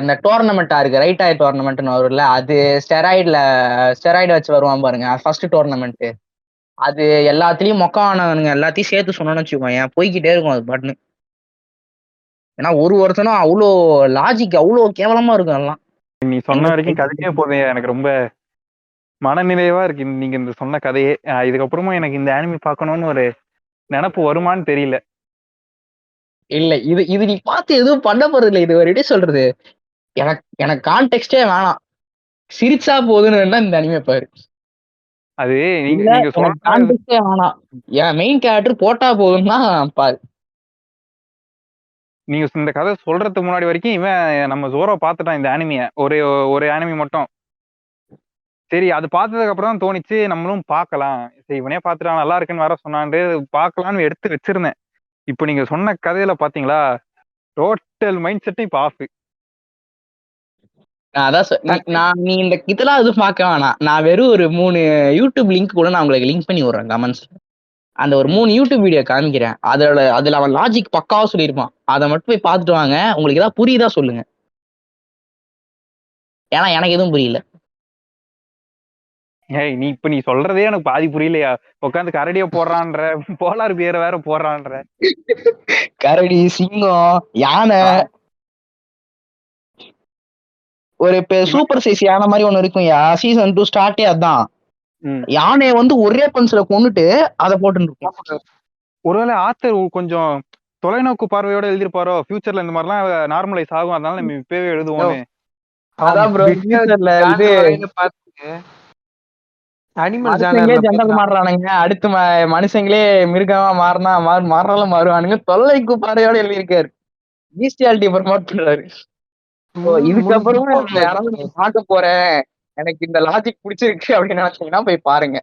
அந்த டோர்னமெண்டா இருக்கு, ரைட் ஆய் டோர்னமெண்ட்னு வரும்ல, அது ஸ்டெராய்டு வச்சு வருவான் பாருங்க, ஃபர்ஸ்ட் டோர்னமெண்ட். அது எல்லாத்துலயும் மொக்கமானவனுங்க எல்லாத்தையும் சேர்த்து சொன்னோன்னு வச்சுக்கோங்க, போய்கிட்டே இருக்கும் அது பாட்டுன்னு. ஏன்னா ஒருத்தனும் அவ்வளோ லாஜிக் அவ்வளோ கேவலமா இருக்கும் எல்லாம். நீ சொன்ன வரைக்கும் கதைக்கே போதே எனக்கு ரொம்ப மனநிறைவா இருக்கு நீங்க இந்த சொன்ன கதையே. இதுக்கப்புறமா எனக்கு இந்த ஆனிமி பார்க்கணும்னு ஒரு நினப்பு வருமானு தெரியல. இல்ல இது நீ பார்த்து எதுவும் பண்ண போறது இல்லை. இது ஒரு எப்படி சொல்றது, எனக்கு கான்டெக்ஸ்டே வேணாம், சிரிச்சா போதுன்னு இந்த அனிமே பாரு. அது நீங்க கான்டெக்ஸ்டே வேணாம், என் மெயின் கேரக்டர் போட்டா போதும்னா பாரு. நீங்க இந்த கதை சொல்றதுக்கு முன்னாடி வரைக்கும் இவன் நம்ம ஜோரோ பார்த்துட்டான் இந்த ஆனிமிய, ஒரு ஆனிமி மட்டும். சரி அது பார்த்ததுக்கு அப்புறம் தான் தோணிச்சு நம்மளும் பார்க்கலாம், சரி இவனே பார்த்துட்டான் நல்லா இருக்குன்னு வேற சொன்னான்ட்டு பார்க்கலான்னு எடுத்து வச்சிருந்தேன். இப்போ நீங்க சொன்ன கதையில பாத்தீங்களா, டோட்டல் மைண்ட் செட்டும் இப்ப ஆஃப். நான் நீ இந்த இதெல்லாம் எதுவும் பார்க்க வேணாம், நான் வெறும் ஒரு 3 யூடியூப் லிங்க் கூட நான் உங்களுக்கு லிங்க் பண்ணி விடுறேன் கமெண்ட்ஸ். அந்த ஒரு 3 யூடியூப் வீடியோ காமிக்கிறேன், அதுல அவன் லாஜிக் பக்காவா சொல்லியிருப்பான். அதை மட்டும் போய் பார்த்துட்டு வாங்க, உங்களுக்கு ஏதாவது புரியுதா சொல்லுங்க, ஏன்னா எனக்கு எதுவும் புரியல. நீ இப்ப நீ சொல்றதே எனக்கு பாதி புரியலையா? உட்காந்து கரடிய போடுறான்ற, போலார் பியரை வேற போடுறான்ற. கரடி, சிங்கம், யானை, ஒரு சூப்பர் சைஸ் யானை மாதிரி ஒண்ணு இருக்கும்யா, சீசன் 2 ஸ்டார்டே அதான். ம். யானையை வந்து ஒரே பஞ்சுல கொண்டுட்டு அதை போட்டு இருக்கும். ஒருவேளை ஆத்தர் கொஞ்சம் தொலைநோக்கு பார்வையோட எழுதிருப்பாரோ, ஃபியூச்சர்ல இந்த மாதிரிலாம் நார்மலைஸ் ஆகும், அதனால நம்ம இப்பவே எழுதுவோமே. அதான் ப்ரோ, ஃபியூச்சர்ல இது அனிமல் மனுஷங்களே ஜெண்டர் மாறுறானுங்க, அடுத்து மனுஷங்களே மிருகமா மாறினாலும் மாறுவானுங்க. தொல்லைக்கு பார்வையோட எழுதியிருக்காரு, பீஸ்டியாலிட்டி ப்ரமோட் பண்றாரு. இதுக்கப்புறமும் யாராவது பார்க்க போறேன், எனக்கு இந்த லாஜிக் பிடிச்சிருக்கு அப்படின்னு நினைச்சீங்கன்னா போய் பாருங்க,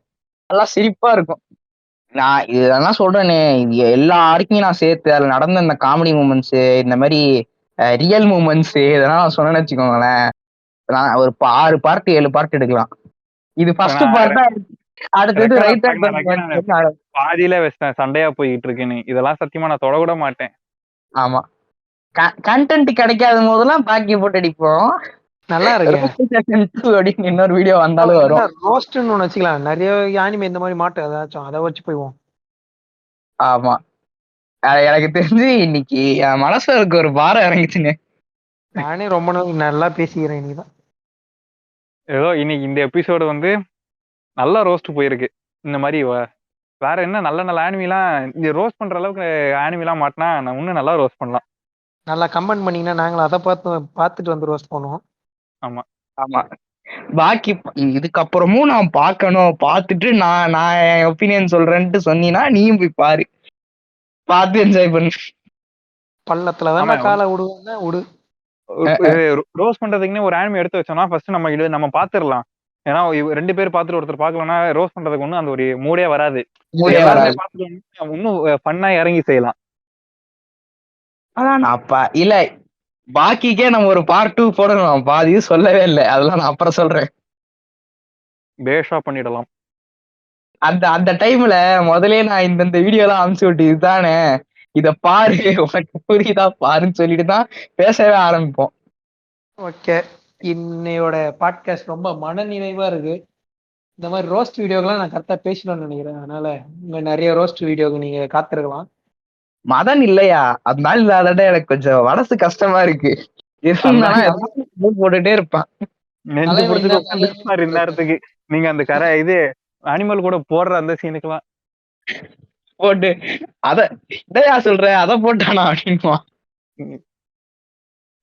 நல்லா சிரிப்பா இருக்கும். நான் இதெல்லாம் சொல்றேனே, இது எல்லாருக்கும் நான் சேர்த்து அதுல நடந்த இந்த காமெடி மூமெண்ட்ஸ், இந்த மாதிரி ரியல் மூமெண்ட்ஸ் இதெல்லாம் நான் சொன்னேன்னு வச்சுக்கோங்களேன், நான் ஒரு 6 பார்ட் 7 பார்ட் எடுக்கலாம். இது ஃபர்ஸ்ட் பார்ட்டா, அடுத்தது ரைட் பாதியில வச்சிட்டேன் சண்டையா போயிட்டு இருக்குன்னு. இதெல்லாம் சத்தியமா நான் தொட கூட மாட்டேன். ஆமா, கண்டென்ட் கிடைக்காத போதெல்லாம் பாக்கி போட்டு அடிப்போம். நல்லா இருக்கு. இன்னொரு வீடியோ வந்தாலும் வரும். ரோஸ்ட்னு ஒண்ணு வச்சுக்கலாம், நிறைய அனிமே இந்த மாதிரி மாட்டு ஏதாச்சும் அதை வச்சு போய்வோம். ஆமா, எனக்கு தெரிஞ்சு இன்னைக்கு என் மனசுல இருக்க ஒரு பாரம் இறங்கிச்சுன்னு. நானே ரொம்ப நாள் நல்லா பேசிக்கிறேன். இன்னைக்குதான் ஏதோ இன்னைக்கு இந்த எபிசோடு வந்து நல்லா ரோஸ்ட் போயிருக்கு. இந்த மாதிரி வேற என்ன நல்ல நல்ல ஆனிமிலாம் இந்த ரோஸ்ட் பண்ற அளவுக்கு ஆனிமிலாம் மாட்டினா நான் இன்னும் நல்லா ரோஸ்ட் பண்ணலாம். நல்லா கமெண்ட் பண்ணீங்கன்னா நாங்களும் அதை பார்த்துட்டு வந்து ரோஸ்ட் பண்ணுவோம். ஆமா ஆமா, பாக்கி இதுக்கப்புறமும் நான் பார்க்கணும், பார்த்துட்டு நான் என் ஒப்பீனியன் சொல்றேன்ட்டு சொன்னீங்கன்னா நீயும் போய் பாரு, பார்த்து என்ஜாய் பண்ணு. பள்ளத்துலதான் காலை விடுவாங்க விடு. ரோஸ்ட் பண்றதுக்குன்னு ஒரு ஆனிமி எடுத்து வச்சோம்னா ஃபர்ஸ்ட் நம்ம பாத்துரலாம். ஏன்னா 2 பேர் பார்த்துட்டு ஒருத்தர் பாக்கலன்னா ரோஸ்ட் பண்றதுக்கு ஒன்றும் அந்த ஒரு மூடே வராது. இன்னும் ஃபன்னா இறங்கி செய்யலாம். அதான் அப்பா இல்ல, பாக்கிக்கே நம்ம ஒரு பார்ட் 2 போடணும், பாதி சொல்லவே இல்லை, அதெல்லாம் நான் அப்புறம் சொல்றேன். பேஷா பண்ணிடலாம். அந்த டைம்ல முதலே நான் இந்த வீடியோ எல்லாம் அனுப்பிச்சு விட்டு, இதுதானே இத பாரு உனக்கு புரியுதா பாருன்னு சொல்லிட்டு தான் பேசவே ஆரம்பிப்போம். ஓகே, இன்னையோட பாட்காஸ்ட் ரொம்ப மனநிறைவா இருக்கு. இந்த மாதிரி ரோஸ்ட் வீடியோக்கெல்லாம் நான் கரெக்டா பேசணும்னு நினைக்கிறேன். அதனால உங்க நிறைய ரோஸ்ட் வீடியோக்கு நீங்க காத்திருக்கலாம். மதன் இல்லையா, அதனால இல்லாத எனக்கு கொஞ்சம் மனசு கஷ்டமா இருக்கு. போட்டுட்டே இருப்பான் நேரத்துக்கு. நீங்க அந்த இது அனிமல் கூட போடுற அந்த சீனுக்கெல்லாம் போட்டு இதையா சொல்ற, அதை போட்டானா அப்படின்மா.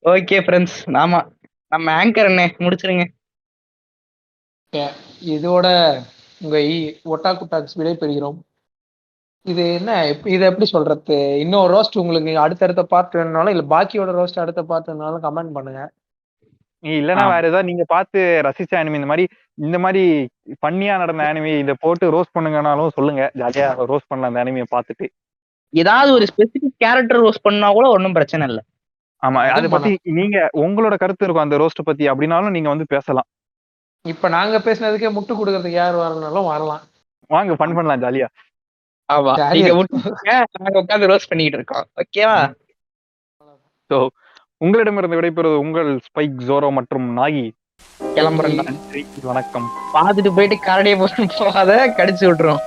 ஓகே ஃப்ரெண்ட்ஸ், நம்ம ஆங்கர் என்ன முடிச்சிருங்க. இதோட உங்க ஒட்டாக்கு டாக்ஸ் விடை பெறுகிறோம். இது என்ன, இதை எப்படி சொல்றது, இன்னும் ரோஸ்ட் உங்களுக்கு அடுத்தடுத்த பார்ட் வேணும்னாலும் இல்ல பாக்கியோட ரோஸ்ட் அடுத்த பார்ட் வேணும்னாலும் கமெண்ட் பண்ணுங்க. இல்லன்னா வேற ஏதாவது நீங்க பார்த்து ரசிச்ச அனிமி, இந்த மாதிரி பண்ணியா நடந்த அனிமி இதை போட்டு ரோஸ்ட் பண்ணுங்கனாலும் சொல்லுங்க, ஜாலியா ரோஸ்ட் பண்ணலாம் அந்த அனிமியை பார்த்துட்டு. ஏதாவது ஒரு ஸ்பெசிபிக் கேரக்டர் ரோஸ்ட் பண்ணா கூட ஒன்றும் பிரச்சனை இல்லை. ஆமா, அதை பத்தி நீங்க உங்களோட கருத்து இருக்கும் அந்த ரோஸ்ட் பத்தி அப்படின்னாலும் நீங்க வந்து பேசலாம். இப்ப நாங்க பேசினதுக்கே முட்டு கொடுக்கறதுக்கு யார் வரனாலும் வரலாம், வாங்க ஃபன் பண்ணலாம் ஜாலியா. ஆமா, நீங்க நாங்க உட்கார்ந்து ரோஸ்ட் பண்ணிட்டு இருக்கோம். ஓகேவா? சோ உங்களிடமிருந்து விடைபெறுவது உங்கள் ஸ்பைக், ஜோரோ மற்றும் நாகி. கிளம்புறேன். வணக்கம். பார்த்துட்டு போயிட்டு கரடியை போகாத, கடிச்சு விட்டுரும்.